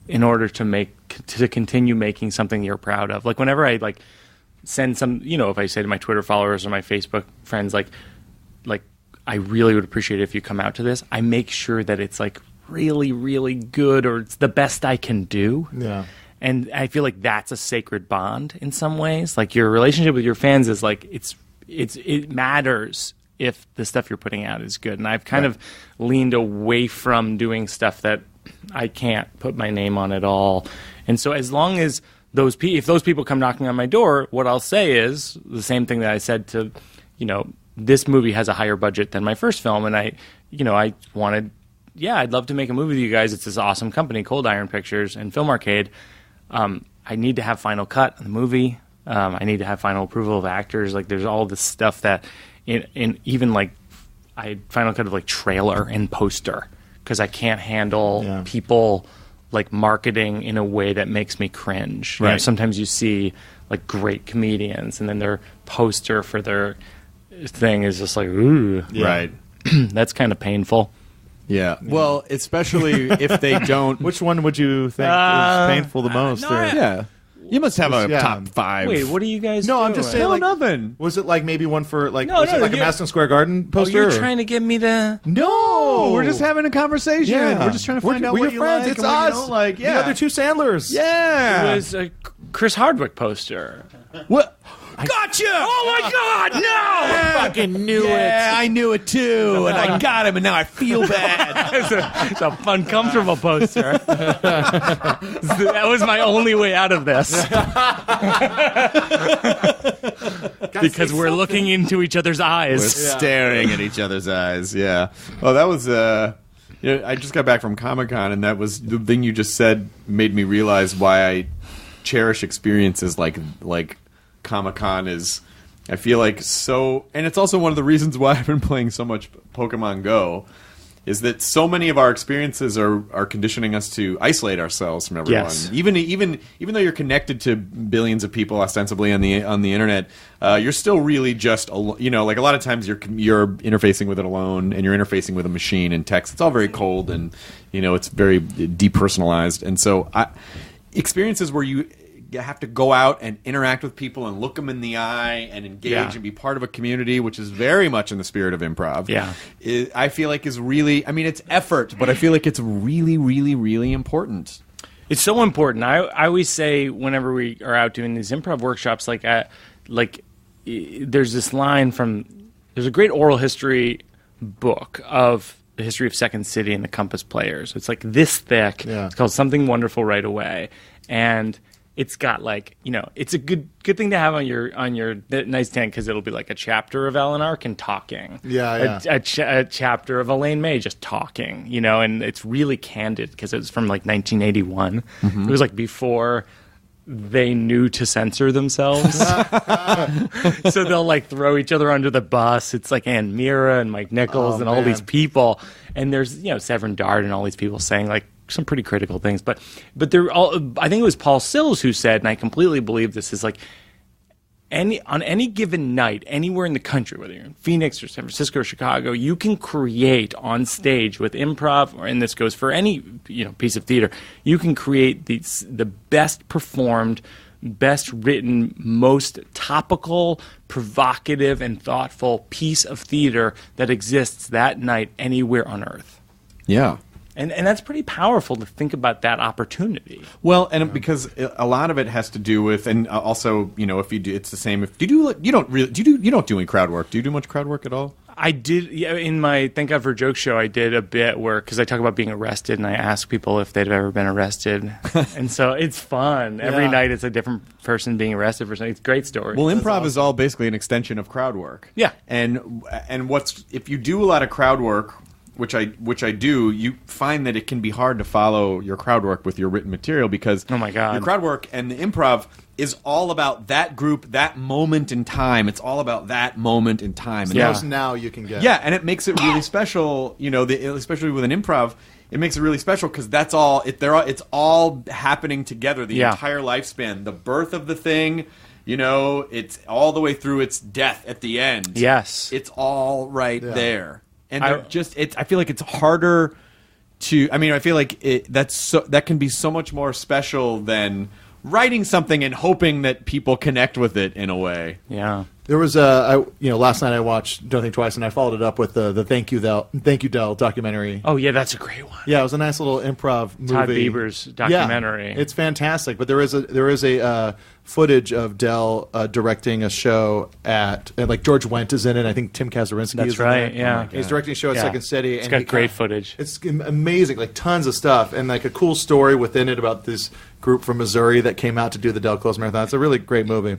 in order to continue making something you're proud of. Like whenever I send some, if I say to my Twitter followers or my Facebook friends, like I really would appreciate it if you come out to this, I make sure that it's like really, really good or it's the best I can do. Yeah. And I feel like that's a sacred bond in some ways. Like your relationship with your fans is like it matters if the stuff you're putting out is good. And I've kind of leaned away from doing stuff that I can't put my name on at all. And so as long as if those people come knocking on my door, what I'll say is the same thing that I said to, this movie has a higher budget than my first film, and I'd love to make a movie with you guys. It's this awesome company, Cold Iron Pictures and Film Arcade. I need to have final cut on the movie. I need to have final approval of actors. Like, there's all this stuff that, even like, I had final cut of like trailer and poster because I can't handle people like marketing in a way that makes me cringe. Right. Sometimes you see like great comedians, and then their poster for their thing is just like, ooh, Right. That's kind of painful. Yeah. Well, especially if they don't. Which one would you think is painful the most? Yeah. You must have a top 5. Wait, what are you guys No, doing? I'm just saying. No, Like, nothing. was it like maybe one for like? No, was it like a you're- Madison Square Garden Oh, poster? you're or- trying to get me to... No, we're just having a conversation. Yeah. We're just trying to find out we're what your you friends. like It's and what you us. don't like. Yeah. The other two Sandlers. Yeah. It was a Chris Hardwick poster. What? Gotcha! Oh my God, no! Fucking knew it. I knew it too, and I got him, and now I feel bad. It's a uncomfortable poster. That was my only way out of this. Because we're looking into each other's eyes. Staring at each other's eyes. Yeah. Well, that was. I just got back from Comic-Con, and that was the thing you just said made me realize why I cherish experiences like Comic-Con is. I feel like so, and it's also one of the reasons why I've been playing so much Pokemon Go, is that so many of our experiences are conditioning us to isolate ourselves from everyone. Yes. Even though you're connected to billions of people ostensibly on the internet, you're still really just like a lot of times you're interfacing with it alone, and you're interfacing with a machine and text. It's all very cold, and it's very depersonalized. And so experiences where you have to go out and interact with people and look them in the eye and engage and be part of a community, which is very much in the spirit of improv. Yeah. I feel like is really, it's effort, but I feel like it's really, really, really important. It's so important. I always say whenever we are out doing these improv workshops, there's this line there's a great oral history book of the history of Second City and the Compass Players. It's like this thick. Yeah. It's called Something Wonderful Right Away. And it's got it's a good thing to have on your nightstand, because it'll be like a chapter of Alan Arkin talking, a chapter of Elaine May just talking, and it's really candid because it's from like 1981. Mm-hmm. It was like before they knew to censor themselves, so they'll like throw each other under the bus. It's like Mira and Mike Nichols and all these people, and there's Severin Dart and all these people saying like some pretty critical things, but they're all. I think it was Paul Sills who said, and I completely believe this, is like on any given night, anywhere in the country, whether you're in Phoenix or San Francisco or Chicago, you can create on stage with improv, and this goes for any piece of theater. You can create the best performed, best written, most topical, provocative, and thoughtful piece of theater that exists that night anywhere on earth. Yeah. And that's pretty powerful to think about that opportunity. Well, and because a lot of it has to do with, and also, if you do, it's the same. If you don't do any crowd work. Do you do much crowd work at all? I did, in my Thank God for Jokes show, I did a bit where, because I talk about being arrested, and I ask people if they've ever been arrested. And so it's fun. Every night it's a different person being arrested for something. It's a great story. Well, improv is all basically an extension of crowd work. Yeah. And if you do a lot of crowd work, which I do, you find that it can be hard to follow your crowd work with your written material, because oh my God, your crowd work and the improv is all about that group, that moment in time. It's all about that moment in time. And Most now you can get. Yeah, and it makes it really special. Especially with an improv, it makes it really special because that's all. It's all happening together the entire lifespan. The birth of the thing. It's all the way through its death at the end. Yes, it's all right there. And I feel like it's harder to. I feel like that can be so much more special than writing something and hoping that people connect with it in a way. Yeah. There was last night I watched Don't Think Twice, and I followed it up with the Thank You Del documentary. Oh yeah, that's a great one. Yeah, it was a nice little improv movie. Todd Bieber's documentary. Yeah, it's fantastic. But there is a footage of Del directing a show at like George Wendt is in it. I think Tim Kazurinsky That's is right, in it. yeah. He's directing a show at Second City. It's got great footage. It's amazing, like tons of stuff, and like a cool story within it about this group from Missouri that came out to do the Del Close Marathon. It's a really great movie.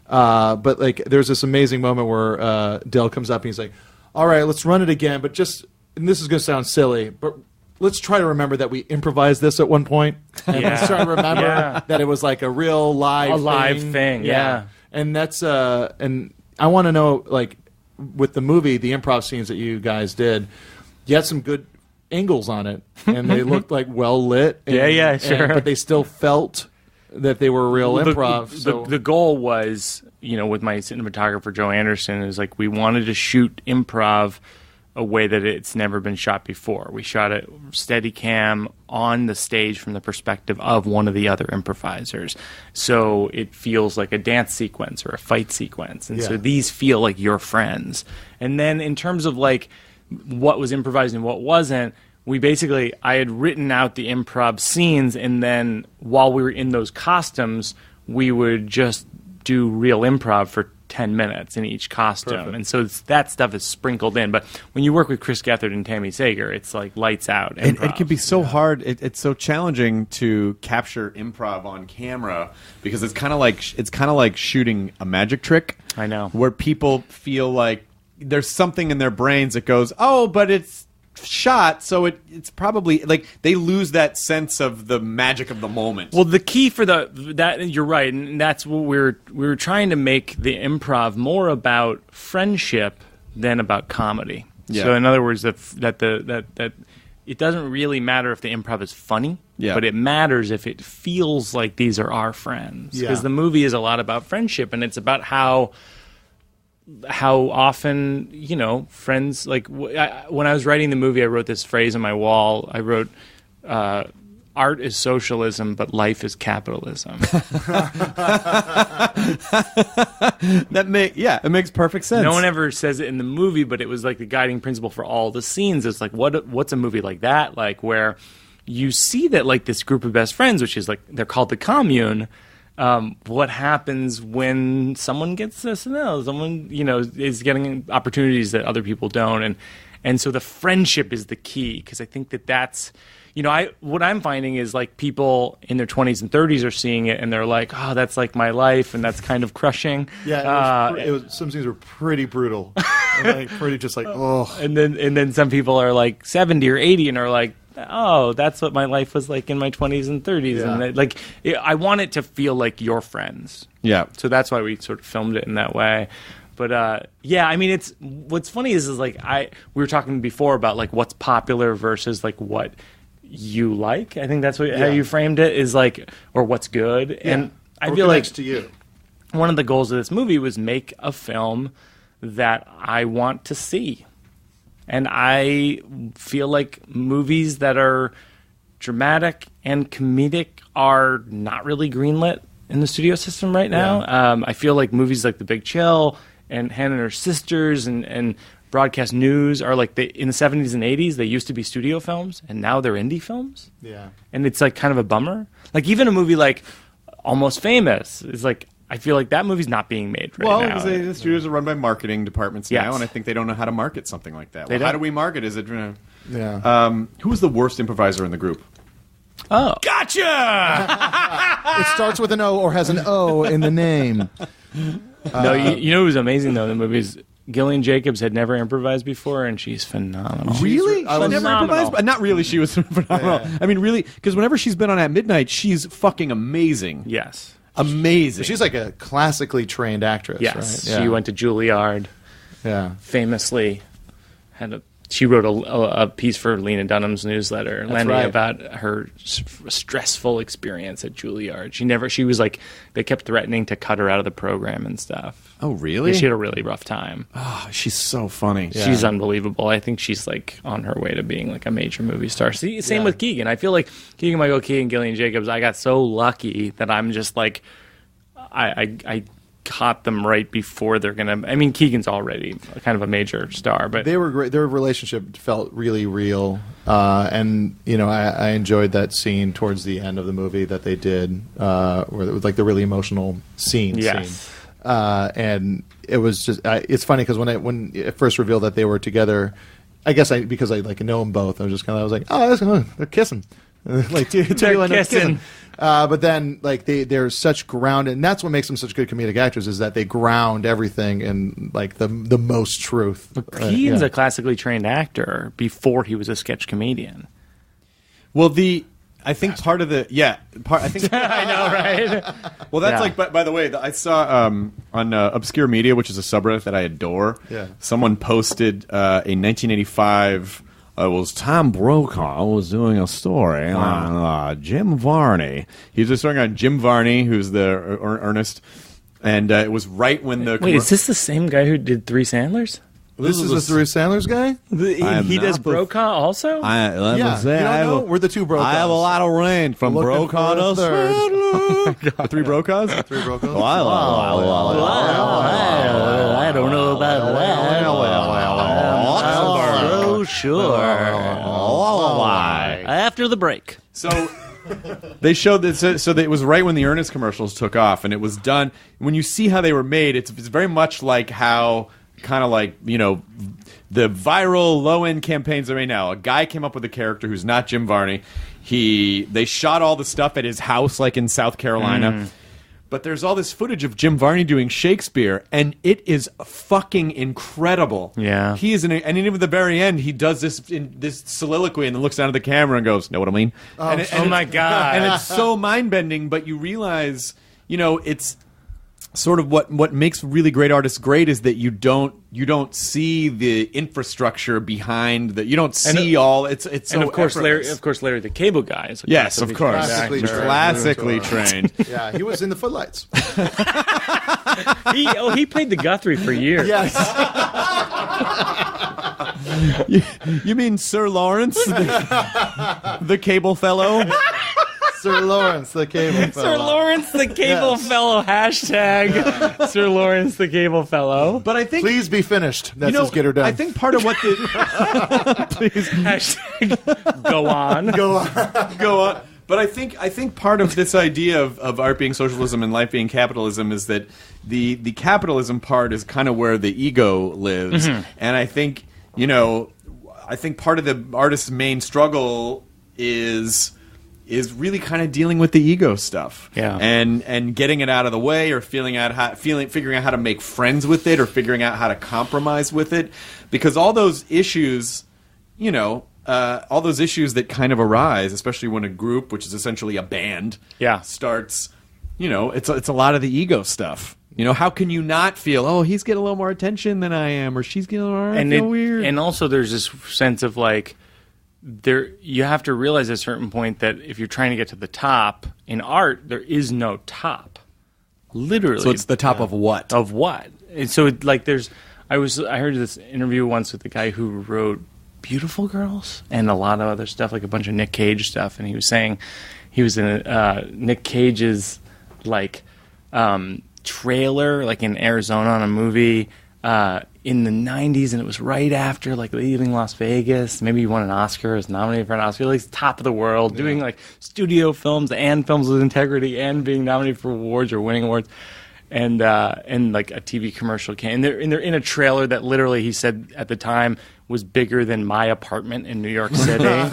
But like, there's this amazing moment where Del comes up and he's like, "All right, let's run it again, but and this is going to sound silly, but let's try to remember that we improvised this at one point, and let's try to remember that it was like a real live thing. Yeah. And that's and I want to know, like, with the movie, the improv scenes that you guys did, you had some good angles on it, and they looked like well lit. Sure. But they still felt that they were real improv. The goal was, with my cinematographer Joe Anderson, is like we wanted to shoot improv a way that it's never been shot before. We shot it Steadicam on the stage from the perspective of one of the other improvisers, so it feels like a dance sequence or a fight sequence, and so these feel like your friends. And then in terms of like what was improvised and what wasn't, I had written out the improv scenes, and then while we were in those costumes, we would just do real improv for 10 minutes in each costume. Perfect. And so that stuff is sprinkled in. But when you work with Chris Gethard and Tammy Sager, it's like lights out. It can be so hard. It's so challenging to capture improv on camera because it's kind of like shooting a magic trick. I know. Where people feel like there's something in their brains that goes, oh, but it's shot, so it's probably like they lose that sense of the magic of the moment. Well, the key for that you're right, and that's what we were trying to make the improv more about friendship than about comedy. Yeah. So in other words, that it doesn't really matter if the improv is funny, but it matters if it feels like these are our friends. Because the movie is a lot about friendship, and it's about how often, friends, like when I was writing the movie, I wrote this phrase on my wall. I wrote, art is socialism, but life is capitalism. It makes perfect sense. No one ever says it in the movie, but it was like the guiding principle for all the scenes. It's like, what's a movie like that? Like where you see that like this group of best friends, which is like, they're called the commune. What happens when someone gets SNL? Someone, is getting opportunities that other people don't. And so the friendship is the key, because I think that's, what I'm finding is like people in their 20s and 30s are seeing it and they're like, oh, that's like my life, and that's kind of crushing. Yeah, some scenes were pretty brutal. And like pretty just like, oh. And then some people are like 70 or 80 and are like, oh, that's what my life was like in my 20s and 30s. Yeah. And I want it to feel like your friends. Yeah. So that's why we sort of filmed it in that way. But I mean, it's what's funny is like we were talking before about like what's popular versus like what you like. I think that's how you framed it, is like, or what's good. Yeah. And I feel like to you. One of the goals of this movie was make a film that I want to see. And I feel like movies that are dramatic and comedic are not really greenlit in the studio system right now. Yeah. I feel like movies like The Big Chill and Hannah and Her Sisters and broadcast news are like in the 70s and 80s, they used to be studio films, and now they're indie films. Yeah. And it's like kind of a bummer. Like even a movie like Almost Famous is like, I feel like that movie's not being made right now. Well, because the studios are run by marketing departments now, and I think they don't know how to market something like that. Well, how do we market? Is it? Who was the worst improviser in the group? Oh, gotcha! It starts with an O or has an O in the name. No, you know who was amazing though in the movies? Gillian Jacobs had never improvised before, and she's phenomenal. Really? She never improvised? Not really. She was phenomenal. Yeah. I mean, really, because whenever she's been on At Midnight, she's fucking amazing. Yes. Amazing. She's like a classically trained actress, yes. right? Yeah. She went to Juilliard. Yeah. Famously she wrote a piece for Lena Dunham's newsletter, Lenny, about her stressful experience at Juilliard. She was like, they kept threatening to cut her out of the program and stuff. Oh, really? Yeah, she had a really rough time. Oh, she's so funny. Yeah. She's unbelievable. I think she's like on her way to being like a major movie star. Same with Keegan. I feel like Keegan-Michael Key and Gillian Jacobs, I got so lucky that I'm just like, I caught them right before they're gonna. I mean, Keegan's already kind of a major star, but they were great. Their relationship felt really real, and I enjoyed that scene towards the end of the movie that they did, where it was like the really emotional scene. Yes. And it was just it's funny because when it first revealed that they were together, I guess because I like know them both, I was like, oh, they're kissing. Like they're kissing. But then like they're such grounded, and that's what makes them such good comedic actors, is that they ground everything in like the most truth. But Keegan's a classically trained actor before he was a sketch comedian. Well, I think part of the I think I know, right? Well, that's like by the way, I saw on Obscure Media, which is a subreddit that I adore. Yeah. Someone posted a 1985. It was Tom Brokaw was doing a story on Jim Varney. He was a story on Jim Varney, who's the Ernest, and it was right when the Wait, is this the same guy who did Three Sandlers? This is the Three Sandlers guy? He does Brokaw also? Let me say, you don't know? We're the two Brokaws. I have a lot of range from Looking Brokaw for a to third. The Three Brokaws? Three Brokaws? I don't know about that. Oh, sure. After the break. So they showed this. So that it was right when the Ernest commercials took off, and it was done. When you see how they were made, it's very much like how kind of like the viral low end campaigns are made now. A guy came up with a character who's not Jim Varney. They shot all the stuff at his house, like in South Carolina. But there's all this footage of Jim Varney doing Shakespeare, and it is fucking incredible. Yeah. He is, and even at the very end, he does this soliloquy and then looks down at the camera and goes, "Know what I mean?" Oh my God. And it's so mind-bending, but you realize, it's sort of what makes really great artists great is that you don't see the infrastructure behind you don't see all it's so and of course effortless. Larry the Cable Guy is Yes, of course. Classically trained. Yeah, he was in the Footlights. He played the Guthrie for years. Yes. You mean Sir Lawrence, the cable fellow? Sir Lawrence, the cable fellow. Sir Lawrence the Cable Fellow. Hashtag Sir Lawrence the Cable Fellow. But I think please be finished. That's just get her done. I think part of what the please Hashtag go on. go on. But I think part of this idea of art being socialism and life being capitalism is that the capitalism part is kind of where the ego lives, and I think part of the artist's main struggle is really kind of dealing with the ego stuff, and getting it out of the way, or figuring out how to make friends with it, or figuring out how to compromise with it, because all those issues, all those issues that kind of arise, especially when a group, which is essentially a band, starts, it's a lot of the ego stuff. How can you not feel, oh, he's getting a little more attention than I am, or she's getting a little more weird, and also there's this sense of like. You have to realize at a certain point that if you're trying to get to the top in art, there is no top. Literally. So it's the top of what? Of what? And so I heard this interview once with the guy who wrote Beautiful Girls and a lot of other stuff, like a bunch of Nick Cage stuff, and he was saying he was in Nick Cage's trailer, like in Arizona on a movie, in the 90s, and it was right after Leaving Las Vegas. Maybe he won an Oscar, was nominated for an Oscar. He's top of the world, doing studio films and films with integrity, and being nominated for awards or winning awards. And a TV commercial came. And they're in a trailer that literally, he said at the time, was bigger than my apartment in New York City.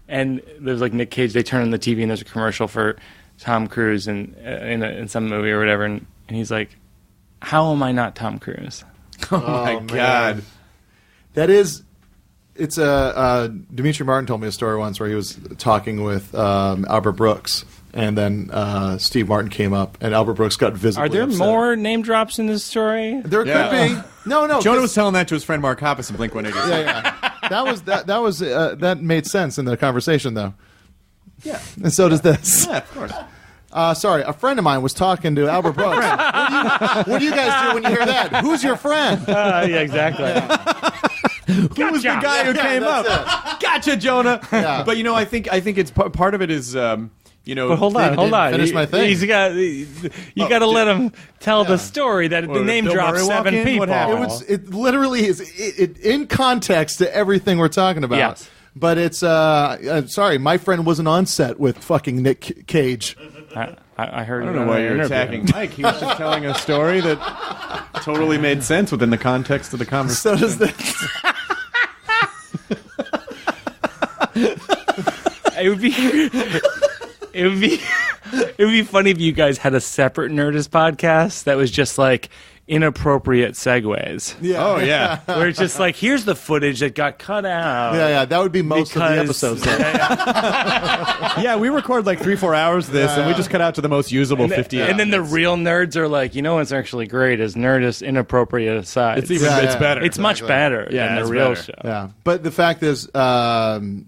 And there's Nick Cage. They turn on the TV and there's a commercial for Tom Cruise in some movie or whatever. And he's like, "How am I not Tom Cruise?" Oh my God. It's Dimitri Martin told me a story once where he was talking with Albert Brooks, and then Steve Martin came up, and Albert Brooks got visibly Are there upset. more name drops in this story? There could be. No. Jonah was telling that to his friend Mark Hoppus in Blink-182. Yeah. That made sense in the conversation, though. Yeah. And so does this. Yeah, of course. Sorry, a friend of mine was talking to Albert Brooks. What do you guys do when you hear that? Who's your friend? Yeah, exactly. Who was the guy who came up? Gotcha, Jonah. Yeah. But I think it's part of it is you know. But hold on. finish my thing. You got to let him tell the story that the name Bill drops Murray walk 7 in? people. What happened? It literally is in context to everything we're talking about. Yes. But it's I'm sorry, my friend wasn't on set with fucking Nick Cage. I heard. I don't know why you're attacking Mike. He was just telling a story that totally made sense within the context of the conversation. So does this. It would be funny if you guys had a separate Nerdist podcast that was just like inappropriate segues. Yeah. Oh yeah. Where it's just like, here's the footage that got cut out. Yeah, that would be most of the episodes. Yeah, we record like 3-4 hours of this, and we just cut out to the most usable 50. And then the real nerds are like, what's actually great is Nerdist inappropriate asides. it's better. It's much better than it's the real better. show. Yeah, but the fact is, Albert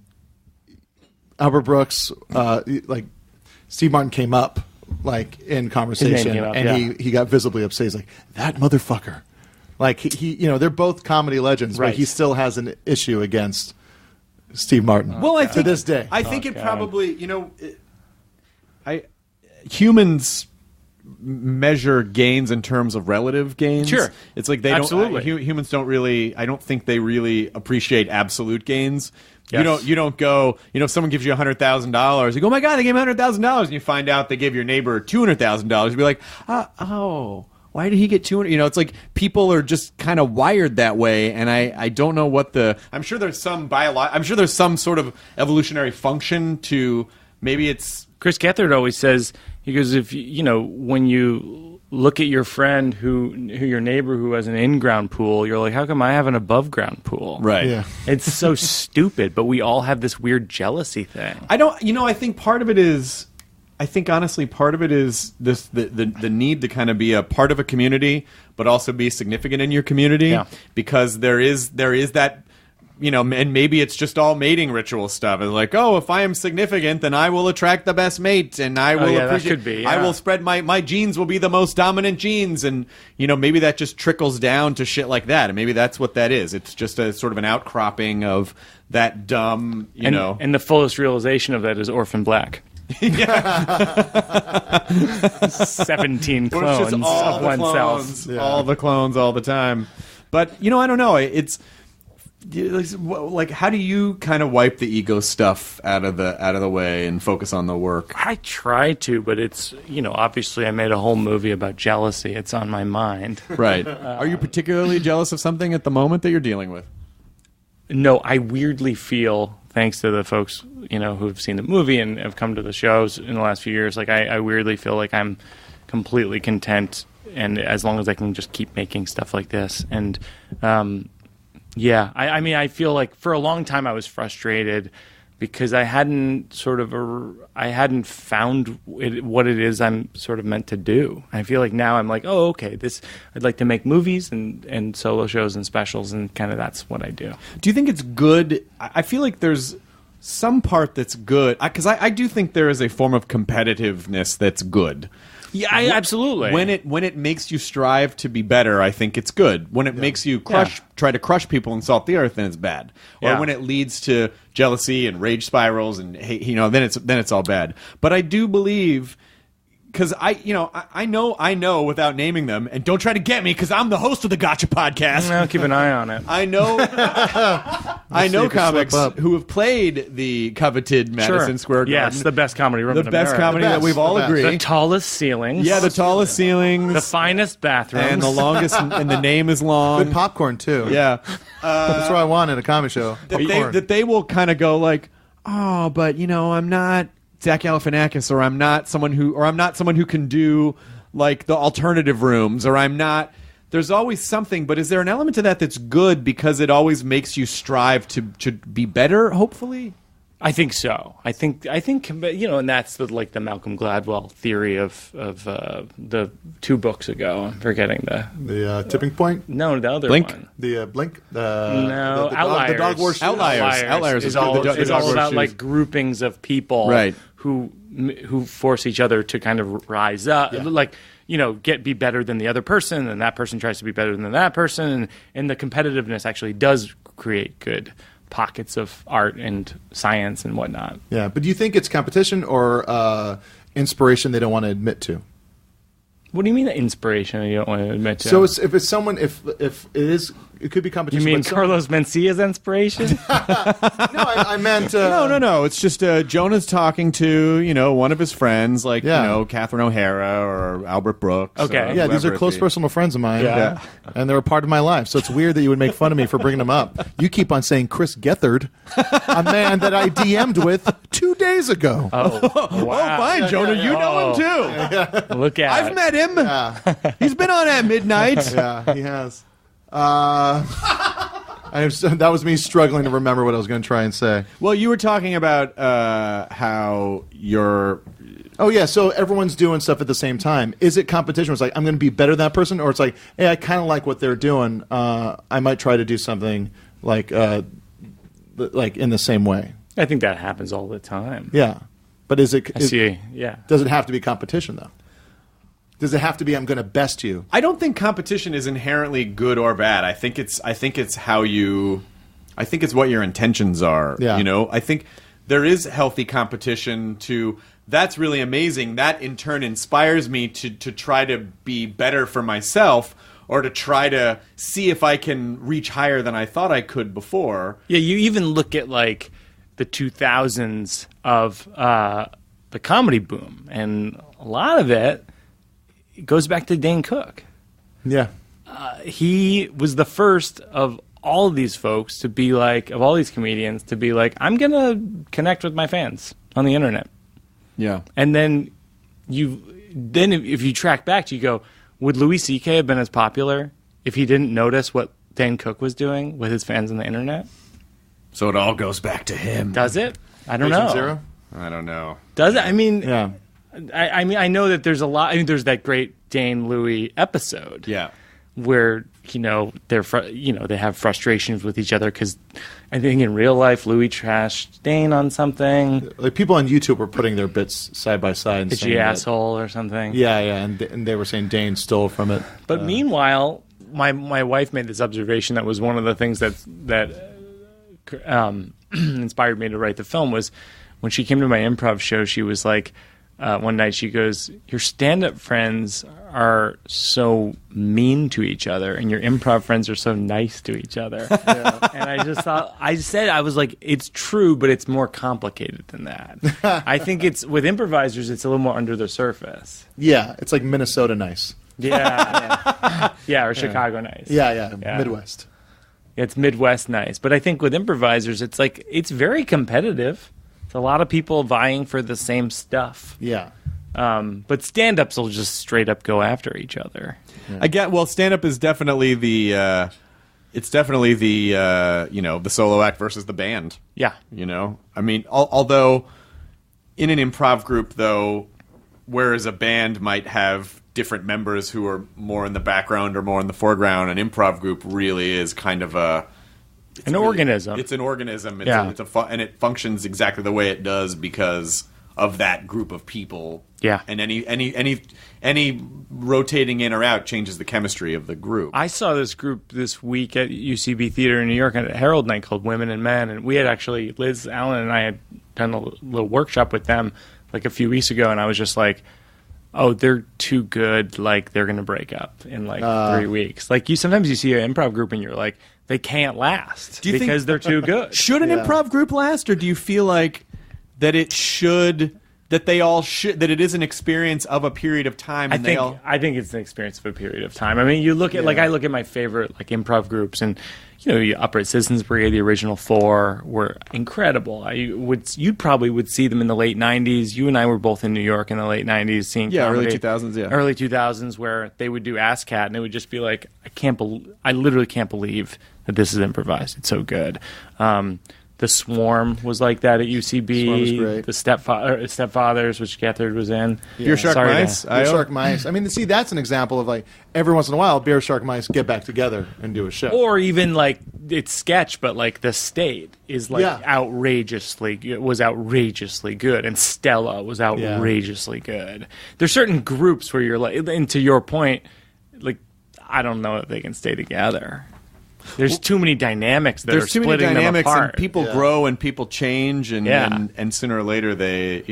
Brooks, like Steve Martin came up like in conversation, came up, and he got visibly upset. He's like, that motherfucker. Like he they're both comedy legends, Right. but he still has an issue against Steve Martin. Well, I to think this day. I think it God. probably, humans measure gains in terms of relative gains. Sure. It's like they Absolutely. don't. Humans don't really. I don't think they really appreciate absolute gains. Yes. You don't go. If someone gives you $100,000, you go, oh my God, they gave me $100,000, and you find out they gave your neighbor $200,000. You'd be like, oh. Why did he get 200? It's like people are just kind of wired that way, and I don't know what I'm sure there's some I'm sure there's some sort of evolutionary function to maybe it's. Chris Gethard always says, he goes, if when you look at your friend who your neighbor who has an in-ground pool, you're like, how come I have an above-ground pool? Right. Yeah. It's so stupid, but we all have this weird jealousy thing. I think part of it is. I think honestly, part of it is this the need to kind of be a part of a community, but also be significant in your community. Yeah. Because there is that, and maybe it's just all mating ritual stuff. It's like, oh, if I am significant, then I will attract the best mate, and I will that appreciate. could be, yeah. I will spread my genes will be the most dominant genes, and maybe that just trickles down to shit like that, and maybe that's what that is. It's just a sort of an outcropping of that dumb, And the fullest realization of that is Orphan Black. 17 Well, it's clones just all of the oneself. clones, all the clones all the time. But I don't know. It's like, how do you kind of wipe the ego stuff out of the way and focus on the work? I try to, but it's obviously I made a whole movie about jealousy. It's on my mind. Right. Are you particularly jealous of something at the moment that you're dealing with? No, I weirdly feel, thanks to the folks who've seen the movie and have come to the shows in the last few years, like I weirdly feel like I'm completely content, and as long as I can just keep making stuff like this, and I feel like for a long time I was frustrated because I hadn't found what it is I'm sort of meant to do. I feel like now I'm like, oh, okay, I'd like to make movies and solo shows and specials, and kind of that's what I do. Do you think it's good? I feel like there's some part that's good, because I do think there is a form of competitiveness that's good. Yeah, absolutely. When it makes you strive to be better, I think it's good. When it makes you try to crush people and salt the earth, then it's bad. Or when it leads to jealousy and rage spirals and hate, then it's all bad. But I do believe, because I know without naming them, and don't try to get me because I'm the host of the Gotcha podcast. I'll keep an eye on it. I know comics who have played the coveted Madison Square Garden. Yes, the best comedy room in the best America. comedy that we've all agreed. The tallest ceilings. Yeah, the tallest ceilings. The finest bathrooms. And the longest, and the name is long. Good popcorn too. Yeah. That's what I want in a comedy show. That they will kind of go like, oh, but I'm not Zach Galifianakis, or I'm not someone who can do like the alternative rooms, or I'm not. There's always something, but is there an element to that that's good because it always makes you strive to be better? Hopefully, I think so. I think, and that's the Malcolm Gladwell theory of the 2 books ago. I'm forgetting The tipping point. No, the other Blink? one. The blink. No, the Outliers. The dog wars. Outliers is is all, the dog it's all wars about shoes. like groupings of people, Right. who force each other to kind of rise up, be better than the other person, and that person tries to be better than that person, and the competitiveness actually does create good pockets of art and science and whatnot. Yeah, but do you think it's competition or inspiration they don't want to admit to? What do you mean that inspiration you don't want to admit to? So if it's someone, if it is, it could be competition. You mean but Carlos Mencia's inspiration? No, I meant No. It's just Jonah's talking to one of his friends, like Catherine O'Hara or Albert Brooks. Okay. Yeah, these whoever are it close be. personal friends of mine. Yeah. And they're a part of my life. So it's weird that you would make fun of me for bringing them up. You keep on saying Chris Gethard, a man that I DM'd with 2 days ago. Oh, wow. Oh, fine, Jonah. You know him too. Look at I've met him. Yeah, He's been on at midnight. yeah, he has. That was me struggling to remember what I was going to try and say. Well, you were talking about how you're. Oh, yeah, so everyone's doing stuff at the same time. Is it competition? It's like, I'm going to be better than that person? Or it's like, hey, I kind of like what they're doing. I might try to do something like in the same way. I think that happens all the time. Yeah. But is it... I see. Yeah. Does it have to be competition, though? Does it have to be, I'm going to best you? I don't think competition is inherently good or bad. I think it's how you. I think it's what your intentions are. Yeah. I think there is healthy competition to. That's really amazing. That in turn inspires me to try to be better for myself, or to try to see if I can reach higher than I thought I could before. Yeah, you even look at like the 2000s of the comedy boom, and a lot of it goes back to Dane Cook. Yeah. He was the first of all of these folks to be like, of all these comedians, to be like, I'm going to connect with my fans on the internet. Yeah. And then if you track back, you go, would Louis C.K. have been as popular if he didn't notice what Dan Cook was doing with his fans on the internet? So it all goes back to him. Does it? I don't Patient know. Zero? I don't know. Does it? I mean, Yeah. I mean, I know that there's a lot. I mean, there's that great Dane Louis episode. Yeah. Where they have frustrations with each other because I think in real life Louis trashed Dane on something. Like people on YouTube were putting their bits side by side and saying Itchy that- asshole or something. Yeah, and they were saying Dane stole from it. But meanwhile, my wife made this observation that was one of the things that inspired me to write the film was when she came to my improv show. She was like, one night she goes, "Your stand-up friends are so mean to each other, and your improv friends are so nice to each other." Yeah. And I was like, it's true, but it's more complicated than that. I think it's with improvisers, it's a little more under the surface. Yeah, it's like Minnesota nice. Yeah, or Chicago nice. Yeah, Yeah. Midwest. It's Midwest nice. But I think with improvisers, it's like, it's very competitive. It's a lot of people vying for the same stuff. Yeah. But stand-ups will just straight up go after each other. Well, stand-up is definitely the. It's definitely the the solo act versus the band. Yeah. I mean, although in an improv group, though, whereas a band might have different members who are more in the background or more in the foreground, an improv group really is kind of an organism. It's an organism. Yeah. And it functions exactly the way it does because of that group of people. Yeah. And any rotating in or out changes the chemistry of the group. I saw this group this week at UCB Theater in New York at a Herald night called Women and Men, and we had actually, Liz Allen and I had done a little workshop with them like a few weeks ago, and I was just like, oh, they're too good, like they're going to break up in like 3 weeks. Like sometimes you see an improv group and you're like, they can't last because they're too good. Should an improv group last, or do you feel like that it should, that they all should, that it is an experience of a period of time? I think it's an experience of a period of time. I mean, you look at I look at my favorite like improv groups, and Upright Citizens Brigade, the original four, were incredible. You probably would see them in the late '90s. You and I were both in New York in the late '90s, seeing comedy. Early 2000s, yeah, early 2000s, where they would do ASCAT, and it would just be like, I literally can't believe that this is improvised. It's so good. The Swarm was like that at UCB. Swarm was great. The Stepfathers, which Gethard was in. Beer Shark Sorry Mice. Beer Shark Mice. I mean, see, that's an example of like every once in a while, Beer Shark Mice get back together and do a show. Or even like it's sketch, but like the State is like Yeah. outrageously good, and Stella was outrageously good. There's certain groups where you're like, and to your point, like I don't know if they can stay together. There's too many dynamics that There's are too many splitting them dynamics, apart. and people grow and people change, and sooner or later they,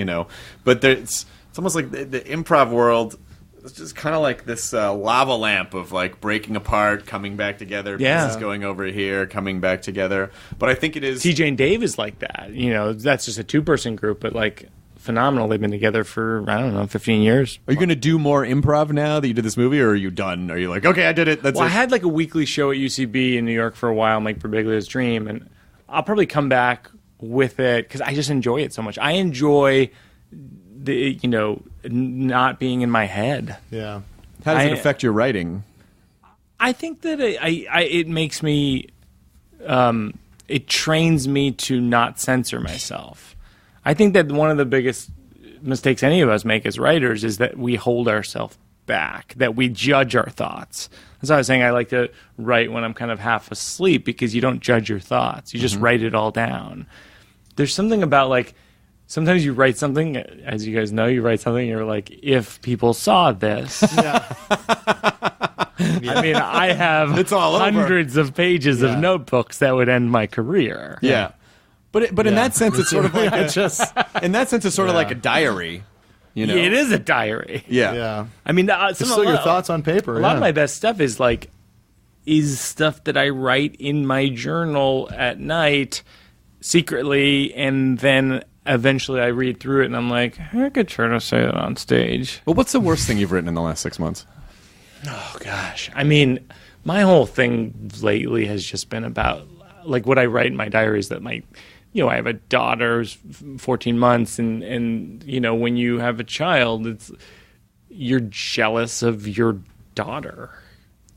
But it's almost like the improv world. It's just kind of like this lava lamp of like breaking apart, coming back together, pieces going over here, coming back together. But I think it is TJ and Dave is like that. That's just a 2-person group, but like phenomenal. They've been together for, I don't know, 15 years. Are you going to do more improv now that you did this movie, or are you done? Are you like, okay, I did it, that's Well, it? I had like a weekly show at UCB in New York for a while, like Birbiglia's Dream, and I'll probably come back with it because I just enjoy it so much. I enjoy the, not being in my head. Yeah. How does it affect your writing? I think that it makes me, it trains me to not censor myself. I think that one of the biggest mistakes any of us make as writers is that we hold ourselves back, that we judge our thoughts. That's why I was saying I like to write when I'm kind of half asleep, because you don't judge your thoughts. You just write it all down. There's something about like, sometimes you write something, as you guys know, you write something and you're like, if people saw this. I mean, I have It's all over. hundreds of pages of notebooks that would end my career. Yeah. But in that sense, it's sort of like in that sense, it's sort of Yeah. like a diary. It is a diary. Yeah. Yeah. I mean, It's still your thoughts on paper. A lot of my best stuff is stuff that I write in my journal at night secretly, and then eventually I read through it and I'm like, I could try to say that on stage. Well, what's the worst thing you've written in the last 6 months? Oh gosh. I mean, my whole thing lately has just been about like what I write in my diaries that I have a daughter who's 14 months and when you have a child, you're jealous of your daughter.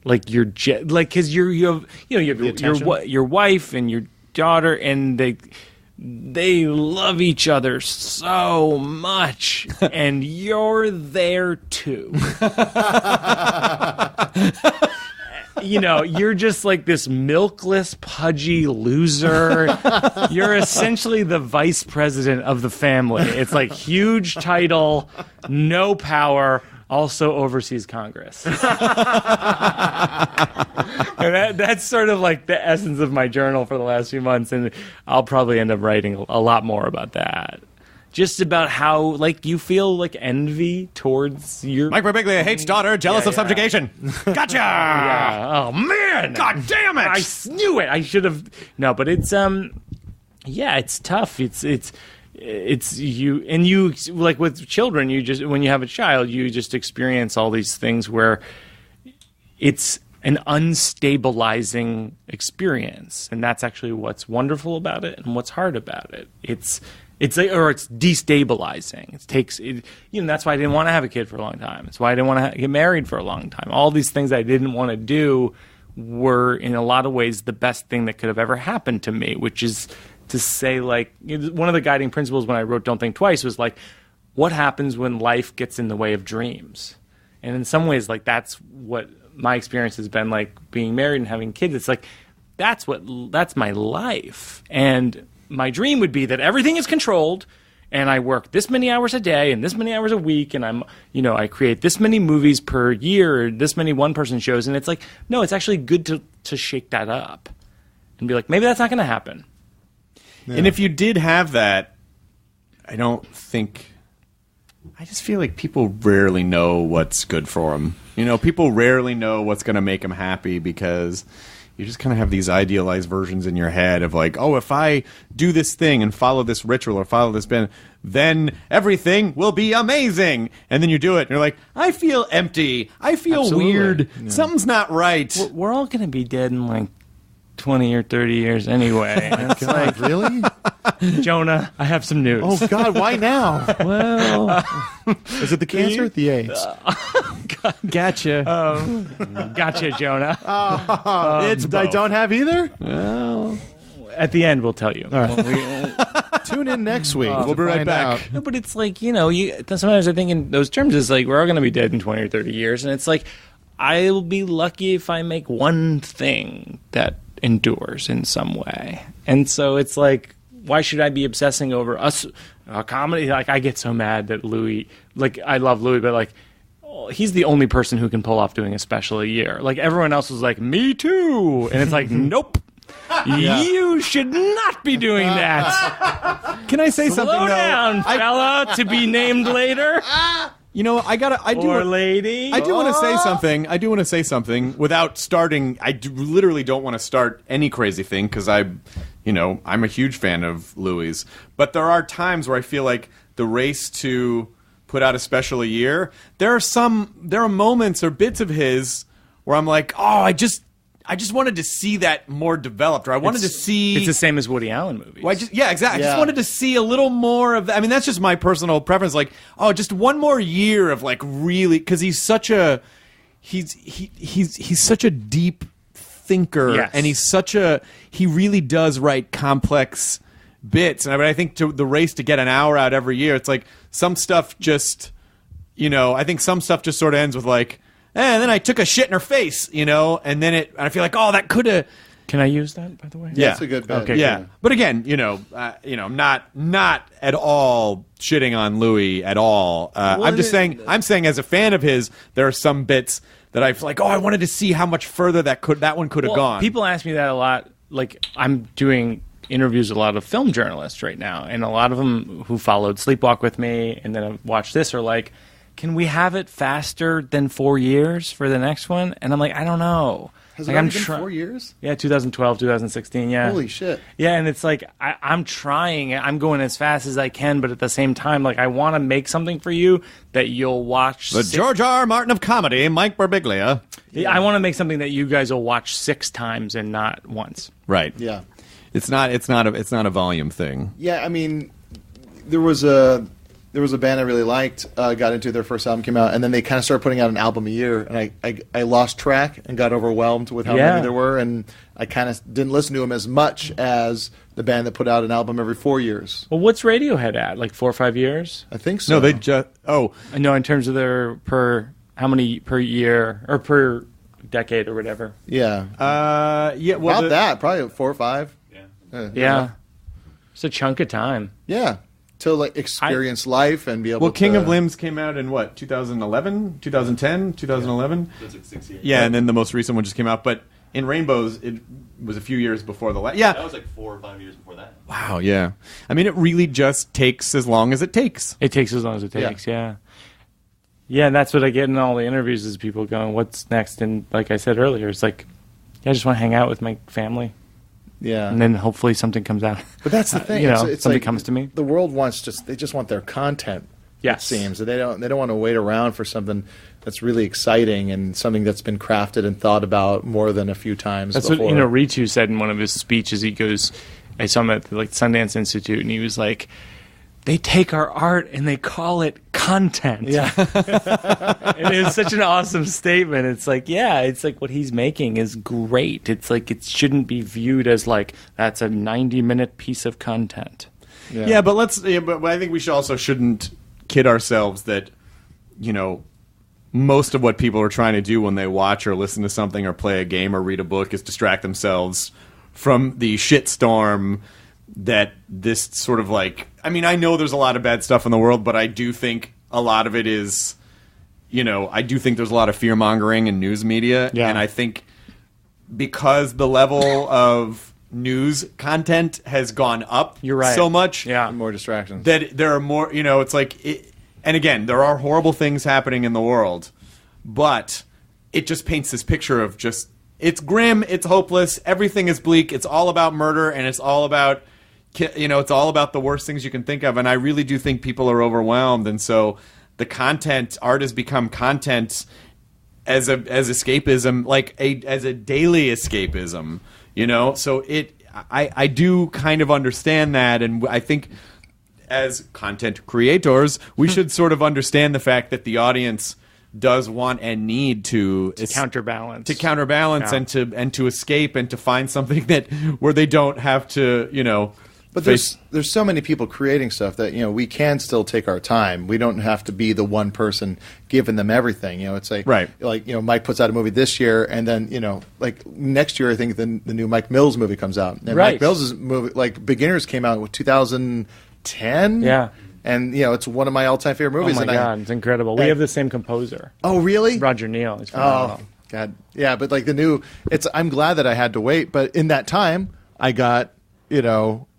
Like cuz you have your wife and your daughter, and they love each other so much, and you're there too. You're just like this milkless, pudgy loser. You're essentially the vice president of the family. It's like huge title, no power, also oversees Congress. And that's sort of like the essence of my journal for the last few months, and I'll probably end up writing a lot more about that. Just about how, like, you feel like envy towards your... Mike Birbiglia hates daughter, jealous of subjugation. Gotcha! Yeah. Oh, man! God damn it! I knew it! I should have... No, but it's, it's tough. It's you, and you, like with children, when you have a child, you just experience all these things where it's an unstabilizing experience, and that's actually what's wonderful about it and what's hard about it. It's destabilizing. That's why I didn't want to have a kid for a long time. It's why I didn't want to get married for a long time. All these things I didn't want to do were, in a lot of ways, the best thing that could have ever happened to me, which is to say, like, one of the guiding principles when I wrote Don't Think Twice was, like, what happens when life gets in the way of dreams? And in some ways, like, that's what my experience has been, like, being married and having kids. It's like, that's my life. And my dream would be that everything is controlled, and I work this many hours a day and this many hours a week, and I create this many movies per year, or this many one-person shows. And it's like, no, it's actually good to shake that up and be like, maybe that's not going to happen. Yeah. And if you did have that, I just feel like people rarely know what's good for them. People rarely know what's going to make them happy, because you just kind of have these idealized versions in your head of like, oh, if I do this thing and follow this ritual or follow this bend, then everything will be amazing. And then you do it, and you're like, I feel empty. I feel Absolutely. weird. Yeah. Something's not right. We're all going to be dead in like 20 or 30 years anyway. And it's like, Really? Jonah, I have some news. Oh, God, why now? Well, Is it the cancer or the AIDS? Gotcha. gotcha, Jonah. I don't have either? At the end, we'll tell you. All right. Tune in next week. We'll be right back. No, but it's like, sometimes I think in those terms, it's like, we're all going to be dead in 20 or 30 years. And it's like, I'll be lucky if I make one thing that endures in some way. And so it's like, why should I be obsessing over a comedy? Like, I get so mad that Louis, like, I love Louis, but like, he's the only person who can pull off doing a special a year. Like everyone else was like, me too, and it's like, nope. You should not be doing that. Can I say something? Slow down, fella, to be named later. You know, lady. I do want to say something. I do want to say something without starting. Literally don't want to start any crazy thing because I'm a huge fan of Louis. But there are times where I feel like the race to put out a special a year, there are moments or bits of his where I'm like, oh, I just wanted to see that more developed, or I wanted to see. It's the same as Woody Allen movies. Well, exactly. I just wanted to see a little more of that. I mean, that's just my personal preference. Like, oh, just one more year of like really, because he's such a he's such a deep thinker, and he really does write complex bits. And I think the race to get an hour out every year, it's like some stuff just, I think some stuff just sort of ends with like. And then I took a shit in her face, and then I feel like, oh, that could have. Can I use that, by the way? Yeah, that's a good bit. Okay, yeah. cool. But again, not at all shitting on Louis at all. I'm just saying as a fan of his, there are some bits that I feel like, oh, I wanted to see how much further that one could have gone. People ask me that a lot. Like, I'm doing interviews with a lot of film journalists right now, and a lot of them who followed Sleepwalk with me and then have watched this are like, can we have it faster than 4 years for the next one? And I'm like, I don't know. Has like, it already been 4 years? Yeah, 2012, 2016, yeah. Holy shit. Yeah, and it's like, I'm trying. I'm going as fast as I can, but at the same time, like, I want to make something for you that you'll watch. The George R. Martin of comedy, Mike Birbiglia. Yeah. I want to make something that you guys will watch 6 times and not once. Right. Yeah. It's not a volume thing. Yeah, I mean, there was a band I really liked, got into their first album, came out, and then they kind of started putting out an album a year, and I lost track and got overwhelmed with how many there were, and I kind of didn't listen to them as much as the band that put out an album every 4 years. Well, what's Radiohead at? Like 4 or 5 years? I think so. No, they just... Oh. No, in terms of their how many per year, or per decade or whatever. Yeah. Yeah, well... About that, probably 4 or 5. Yeah. It's a chunk of time. Yeah. To like experience life and be able to... Well, King of Limbs came out in what, 2011? 2010? 2011? That's like 6 years. Yeah, and then the most recent one just came out. But in Rainbows, it was a few years before the last. Yeah. That was like 4 or 5 years before that. Wow, yeah. I mean, it really just takes as long as it takes. It takes as long as it takes, yeah. Yeah, and that's what I get in all the interviews is people going, what's next? And like I said earlier, it's like, I just want to hang out with my family. Yeah. And then hopefully something comes out. But that's the thing. It's something like comes to me. The world they just want their content. Yes. It seems. They don't want to wait around for something that's really exciting and something that's been crafted and thought about more than a few times That's before. what Ritu said in one of his speeches. He goes, I saw him at the Sundance Institute, and he was like, they take our art and they call it content. Yeah. And it was such an awesome statement. It's like, yeah, it's like what he's making is great. It's like it shouldn't be viewed as like that's a 90-minute piece of content. Yeah, but but I think we shouldn't kid ourselves that, most of what people are trying to do when they watch or listen to something or play a game or read a book is distract themselves from the shitstorm that this sort of like... I mean, I know there's a lot of bad stuff in the world, but I do think a lot of it is, I do think there's a lot of fear-mongering in news media. Yeah. And I think because the level of news content has gone up You're right. so much... Yeah. More distractions. That there are more, it's like... and again, there are horrible things happening in the world, but it just paints this picture of just... It's grim, it's hopeless, everything is bleak, it's all about murder, and it's all about... it's all about the worst things you can think of, and I really do think people are overwhelmed, and so the art has become content as escapism, as a daily escapism, So I do kind of understand that, and I think as content creators, we should sort of understand the fact that the audience does want and need to counterbalance, yeah. and to escape and to find something where they don't have to, But there's so many people creating stuff that we can still take our time. We don't have to be the one person giving them everything. It's like right. Mike puts out a movie this year, and then next year I think the new Mike Mills movie comes out. And right. Mike Mills' movie Beginners came out in 2010. Yeah. and it's one of my all-time favorite movies. Oh my and God, it's incredible. We have the same composer. Oh, really? Roger Neal. He's phenomenal. Oh, God. Yeah, but like the new, I'm glad that I had to wait, but in that time, I got,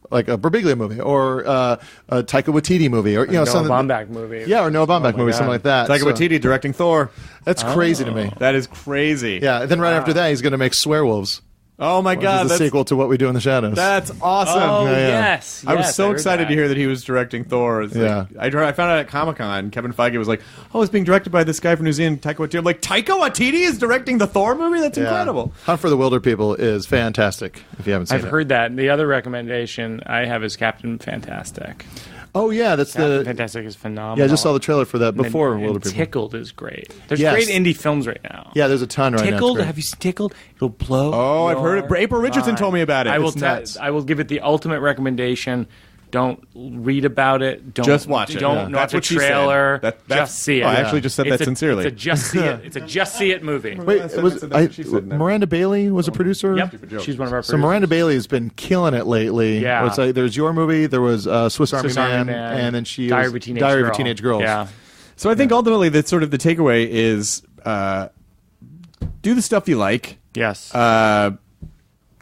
like a Birbiglia movie or a Taika Waititi movie or, Noah something. Baumbach movie. Yeah, or Noah Baumbach movie, something like that. Taika Waititi directing Thor. That's crazy to me. That is crazy. Yeah, and then right after that, he's going to make Swearwolves. Oh my God, Which is a sequel to What We Do in the Shadows. That's awesome. Oh, Yeah, yeah. yes. I was so heard excited that. to hear that he was directing Thor. It's Yeah. like, I found out at Comic-Con, Kevin Feige was like, "Oh, it's being directed by this guy from New Zealand, Taika Waititi." I'm like, Taika Waititi is directing the Thor movie? That's Yeah. incredible. Hunt for the Wilder People is fantastic. If you haven't seen I've it, heard that. The other recommendation I have is Captain Fantastic. Oh yeah, that's Captain the. Fantastic is phenomenal. Yeah, I just saw the trailer for that before And Wilder People. Tickled is great. There's Yes. great indie films right now. Yeah, there's a ton right now. It's Tickled? great. Have you seen Tickled? It'll blow. Oh, I've heard it. April Richardson told me about it. I will. It's nuts. I will give it the ultimate recommendation. Don't read about it. Don't Just watch it. Don't Yeah. watch That's a what she said. trailer. That's- just see it. Oh, I actually just said that sincerely. It's a just see it. It's a just see it movie. Wait, That's was what she said. Miranda Bailey was a producer? Yep, she's one of our. So Miranda Bailey has been killing it lately. Yeah. It's like, there's your movie, there was Swiss Army Army Man, and then she Diary was of a Teenage Diary Girl. of a Teenage Girl. Yeah. So I think ultimately that sort of the takeaway is do the stuff you like. Yes.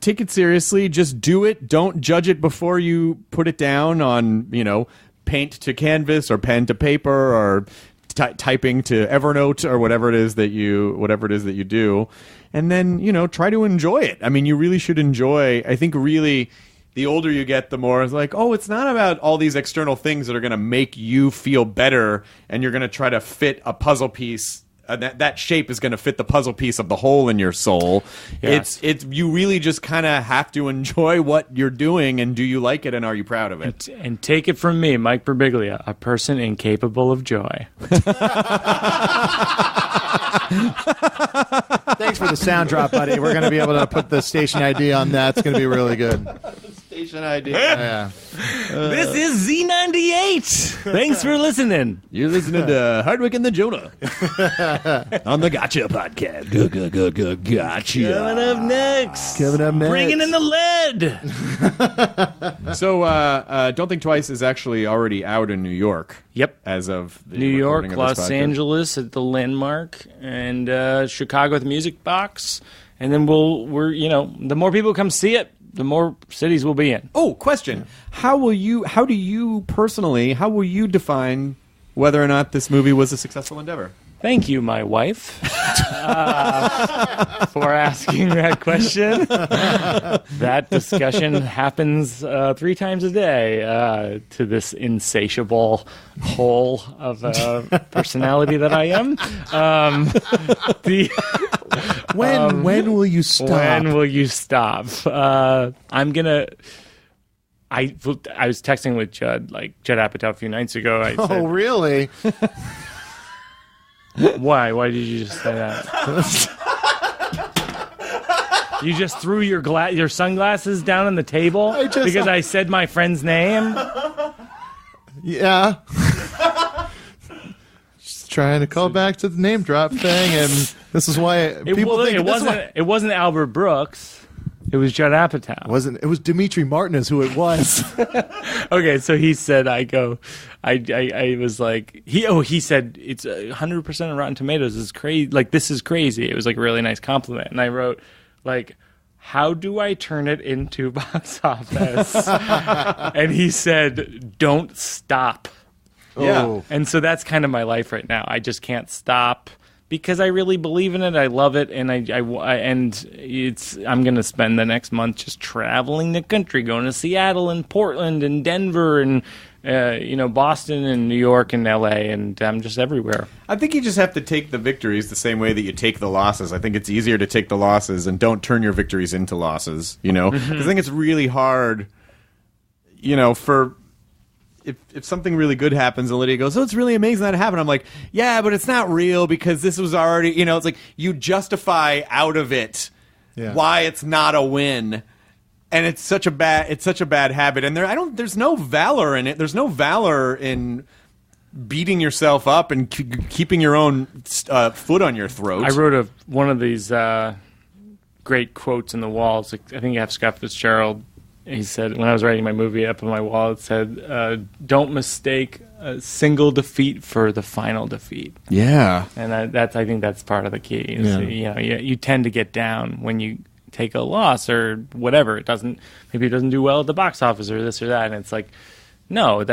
Take it seriously. Just do it. Don't judge it before you put it down on, paint to canvas or pen to paper or typing to Evernote or whatever it is that you do. And then, try to enjoy it. I mean, you really should enjoy. I think really the older you get, the more it's like, oh, it's not about all these external things that are going to make you feel better and you're going to try to fit a puzzle piece. That shape is going to fit the puzzle piece of the hole in your soul. Yes. It's you really just kind of have to enjoy what you're doing, and do you like it, and are you proud of it? And take it from me, Mike Birbiglia, a person incapable of joy. Thanks for the sound drop, buddy. We're going to be able to put the station ID on that. It's going to be really good. Station ID. Yeah. This is Z98. Thanks for listening. You're listening to Hardwick and the Jonah on the Gotcha podcast. Gotcha. Coming up next. Coming up next. Bringing in the lead. So, Don't Think Twice is actually already out in New York. Yep. As of the New York, recording of this Los podcast. Angeles at the Landmark, and Chicago at the Music Box. And then the more people come see it, the more cities we'll be in. Oh, question. How will you define whether or not this movie was a successful endeavor? Thank you, my wife, for asking that question. That discussion happens 3 times a day to this insatiable hole of personality that I am. When will you stop? When will you stop? I'm gonna. I was texting with Judd Apatow a few nights ago. I said, Oh, really? Why? Why did you just say that? You just threw your sunglasses down on the table because I said my friend's name? Yeah. Just trying to call back to the name drop thing, and this is why people think it wasn't Albert Brooks. It was Judd Apatow. It was Dimitri Martinez who it was. Okay, so he said, I was like, he said it's 100% on Rotten Tomatoes. It's crazy. Like, this is crazy. It was like a really nice compliment. And I wrote, like, how do I turn it into box office? And he said, don't stop. Yeah. Oh. And so that's kind of my life right now. I just can't stop because I really believe in it. I love it, and I'm going to spend the next month just traveling the country, going to Seattle and Portland and Denver and Boston and New York and LA, and I'm just everywhere. I think you just have to take the victories the same way that you take the losses. I think it's easier to take the losses and don't turn your victories into losses, Because I think it's really hard, for... If something really good happens and Lydia goes, oh, it's really amazing that it happened. I'm like, yeah, but it's not real because this was already, it's like you justify out of it why it's not a win. And it's such a bad habit. And there's no valor in it. There's no valor in beating yourself up and keeping your own foot on your throat. I wrote one of these great quotes in the walls. I think you have Scott Fitzgerald he said, when I was writing my movie, up on my wall, it said, "Don't mistake a single defeat for the final defeat." Yeah. And I think that's part of the key. You tend to get down when you take a loss or whatever. Maybe it doesn't do well at the box office or this or that. And it's like, no,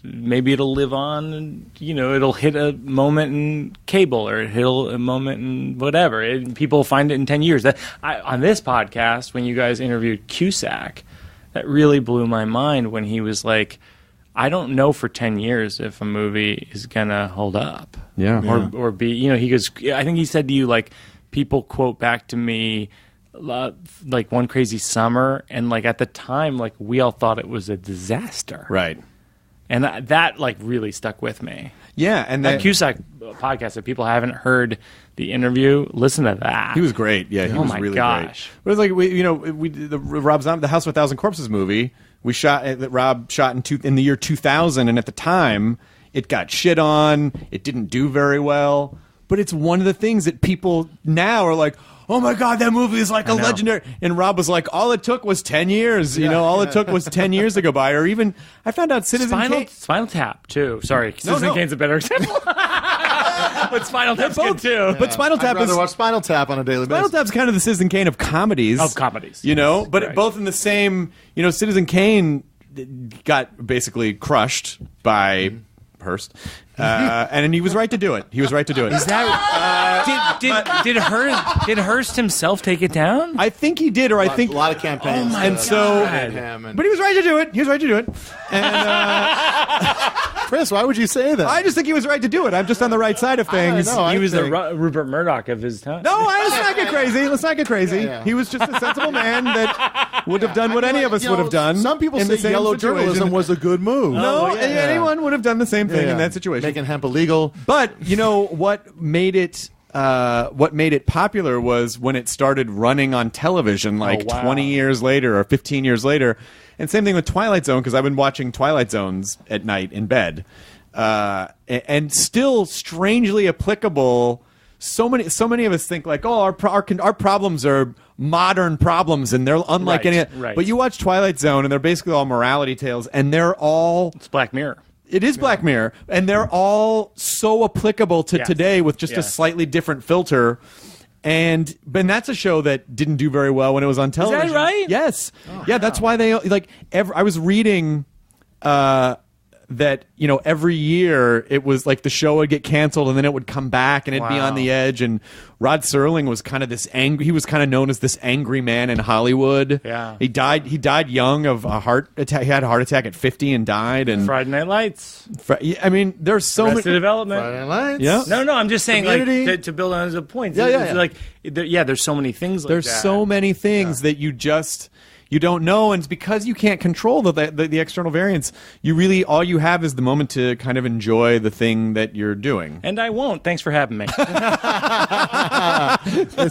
maybe it'll live on, and it'll hit a moment in cable or hit a moment in whatever. People find it in 10 years. On this podcast, when you guys interviewed Cusack, that really blew my mind when he was like, I don't know for 10 years if a movie is gonna hold up. Yeah. Or be, he goes, I think he said to you, like, people quote back to me like One Crazy Summer, and like at the time, like we all thought it was a disaster, Right. And that like really stuck with me. Yeah, and that Cusack podcast, if people haven't heard the interview, listen to that. He was great. Yeah, he was really gosh. great. It was like we did the Rob Zombie, the House of a Thousand Corpses movie. We shot that Rob shot in the year 2000, and at the time it got shit on. It didn't do very well, but it's one of the things that people now are like, oh my God, that movie is like a legendary. And Rob was like, all it took was 10 years. All it took was 10 years to go by. Or even, I found out Citizen Kane. Spinal Tap, too. Sorry, Citizen Kane's a better example. But Spinal Tap's good, too. But Spinal Tap I'd rather watch Spinal Tap on a daily basis. Spinal Tap's kind of the Citizen Kane of comedies. But right. Both in the same, Citizen Kane got basically crushed by Hearst. And he was right to do it. Is that did Hearst himself take it down? I think he did, or I think a lot of campaigns. And so, but he was right to do it. And Chris, why would you say that? I just think he was right to do it. I'm just on the right side of things. He was the Rupert Murdoch of his time. No, let's not get crazy. Yeah. He was just a sensible man that would have done what any of us would have done. Some people say yellow journalism was a good move. No, anyone would have done the same thing in that situation. Making hemp illegal. But what made it popular was when it started running on television 20 years later or 15 years later. And same thing with Twilight Zone, because I've been watching Twilight Zones at night in bed. And still strangely applicable. So many of us think like, oh, our problems are modern problems and they're unlike any. Right. But you watch Twilight Zone and they're basically all morality tales, and it's Black Mirror. It is Black Mirror, and they're all so applicable to today with just a slightly different filter. And that's a show that didn't do very well when it was on television. Is that right? Yes. That's why they I was reading that every year it was like the show would get canceled and then it would come back and it'd be on the edge. And Rod Serling was kind of this angry. He was kind of known as this angry man in Hollywood. Yeah, he died young of a heart attack. He had a heart attack at 50 and died. And Friday Night Lights. I mean, there's so many. Arrested Development. Friday Night Lights. Yeah. No, I'm just saying, Community. like to build on his points. Yeah. Like, there's so many things. There's so many things that you don't know, and it's because you can't control the external variance. You really, all you have is the moment to kind of enjoy the thing that you're doing. And I won't. Thanks for having me. This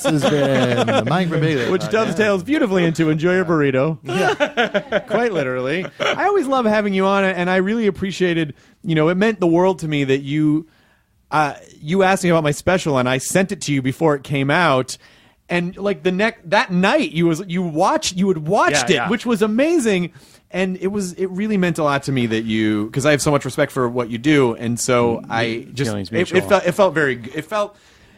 has been the Mike Birbiglia, which dovetails beautifully into Enjoy Your Burrito. Yeah. Quite literally. I always love having you on, and I really appreciated, it meant the world to me that you asked me about my special, and I sent it to you before it came out. And like that night, you would watched it, which was amazing, and it really meant a lot to me that because I have so much respect for what you do, and so I just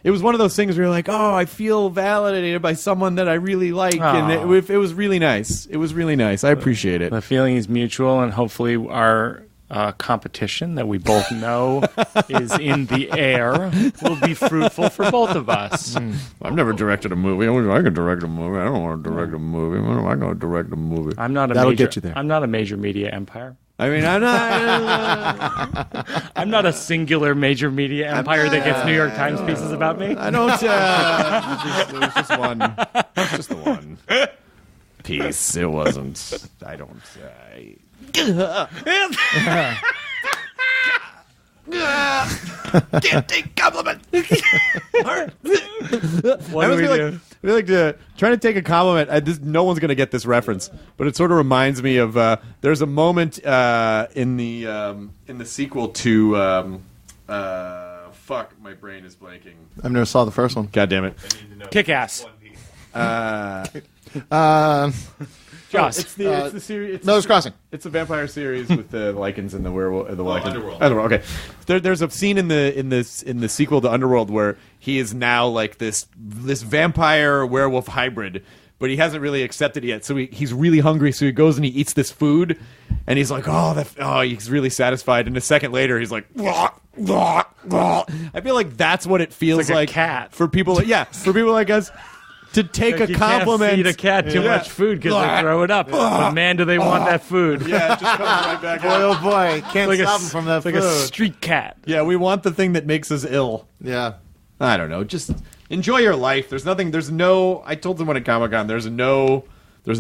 it was one of those things where you're like, oh, I feel validated by someone that I really like, and it was really nice. It was really nice. I appreciate it. The feeling is mutual, and hopefully our competition that we both know is in the air will be fruitful for both of us. I've never directed a movie. I can direct a movie. I don't want to direct a movie. When am I going to direct a movie? That'll get you there. I'm not a major media empire. I mean, I'm not. I'm not a singular major media empire that gets New York Times pieces about me. I don't. It was just one. Just the one piece. It wasn't. I don't. Can't take compliment. What do we do? We like to trying to take a compliment. No one's going to get this reference, but it sort of reminds me of. There's a moment in the sequel to. Fuck, my brain is blanking. I've never saw the first one. God damn it! Kick-Ass. Joss. It's the series. Miller's Crossing. It's a vampire series with the lichens and the werewolf. The Underworld. Underworld. Okay. There's a scene in the sequel to Underworld where he is now like this vampire werewolf hybrid, but he hasn't really accepted it yet. So he's really hungry. So he goes and he eats this food, and he's like, he's really satisfied. And a second later, he's like, I feel like that's what it feels It's like a like cat. for people. For people like us. To take a You compliment. can't feed a cat too much food because they throw it up. But man, do they want that food. Yeah, it just comes right back Boy, out. oh boy, can't Like stop him from that it's food. like a street cat. Yeah, we want the thing that makes us ill. Yeah. I don't know. Just enjoy your life. I told someone at Comic-Con, there's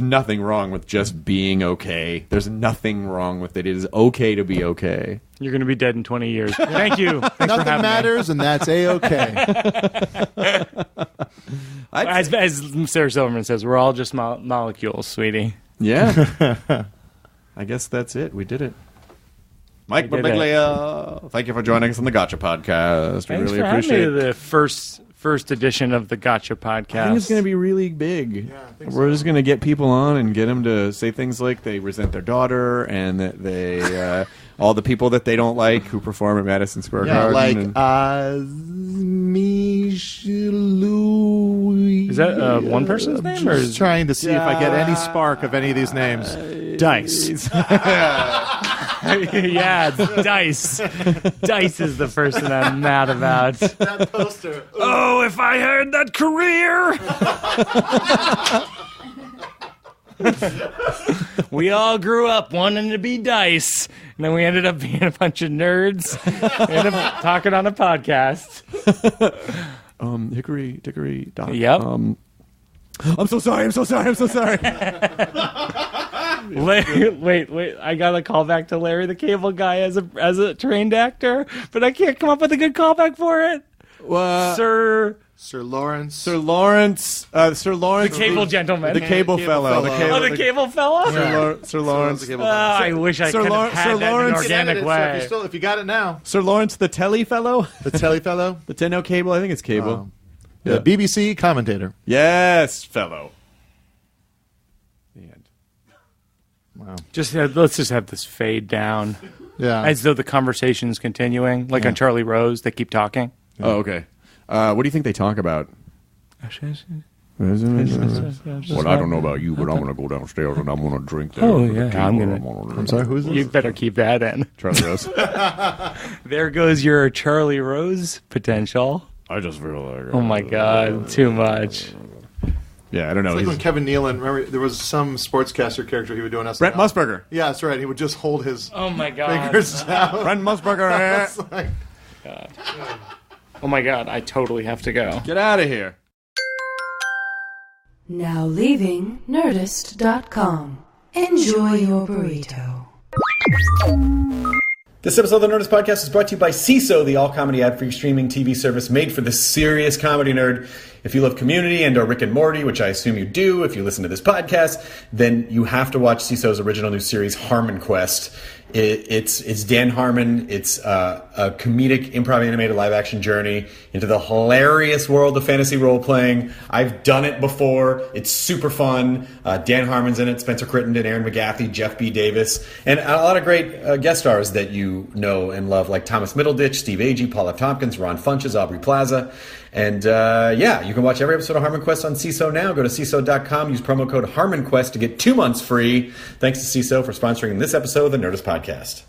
nothing wrong with just being okay. There's nothing wrong with it. It is okay to be okay. You're going to be dead in 20 years. Thank you. Thanks for Nothing having me. matters, and that's A-okay. As Sarah Silverman says, we're all just molecules, sweetie. Yeah. I guess that's it. We did it. Mike We did it. Birbiglia, thank you for joining us on the Gotcha Podcast. We Thanks really for having appreciate me it. to the first edition of the Gotcha Podcast. I think it's going to be really big. We're just going to get people on and get them to say things like they resent their daughter and that they, all the people that they don't like who perform at Madison Square Garden. like and- Louis. Is that one person's name? Or Just is trying to see if I get any spark of any of these names. Dice. yeah, it's Dice. Dice is the person I'm mad about. That poster. Oh, if I had that career! We all grew up wanting to be Dice, and then we ended up being a bunch of nerds. We ended up talking on a podcast. Hickory Dickory Dock. Yep. I'm so sorry. Wait! I got a call back to Larry the Cable Guy as a trained actor, but I can't come up with a good callback for it. Sir Lawrence. Sir Lawrence. the Cable Gentleman. The Cable Fellow. the Cable Fella. Sir Lawrence. I wish I Sir could have had Sir that in an Lawrence- organic way. If you got it now. Sir Lawrence the Telly Fellow. The Telly Fellow. The Tenno Cable. I think it's Cable. The BBC commentator. Yes, fellow. The end. Wow. Let's just have this fade down, Yeah. as though the conversation's continuing, like on Charlie Rose. They keep talking. Oh, okay. What do you think they talk about? Well, I don't know about you, but I'm going to go downstairs and I'm going to drink there. Oh, yeah, I'm sorry, who's this? You better keep that in. Charlie Rose. There goes your Charlie Rose potential. I just feel like... Oh my God, too much. Yeah, I don't know. It's like He's- when Kevin Nealon, remember, there was some sportscaster character he would do on SNL. Brent Musburger. Yeah, that's right. He would just hold his Oh my God. fingers out. Brent Musburger. It's like, Oh my God, I totally have to go. Get out of here. Now leaving Nerdist.com. Enjoy your burrito. This episode of the Nerdist Podcast is brought to you by CISO, the all-comedy ad-free streaming TV service made for the serious comedy nerd. If you love Community and or Rick and Morty, which I assume you do if you listen to this podcast, then you have to watch CISO's original new series, Harmon Quest. It's Dan Harmon. It's a comedic improv animated live-action journey into the hilarious world of fantasy role-playing. I've done it before. It's super fun. Dan Harmon's in it, Spencer Crittenden, Aaron McGaffey, Jeff B. Davis, and a lot of great guest stars that you know and love, like Thomas Middleditch, Steve Agee, Paul F. Tompkins, Ron Funches, Aubrey Plaza. And you can watch every episode of Harmon Quest on CISO now. Go to CISO.com, use promo code HarmonQuest to get 2 months free. Thanks to CISO for sponsoring this episode of the Nerdist Podcast.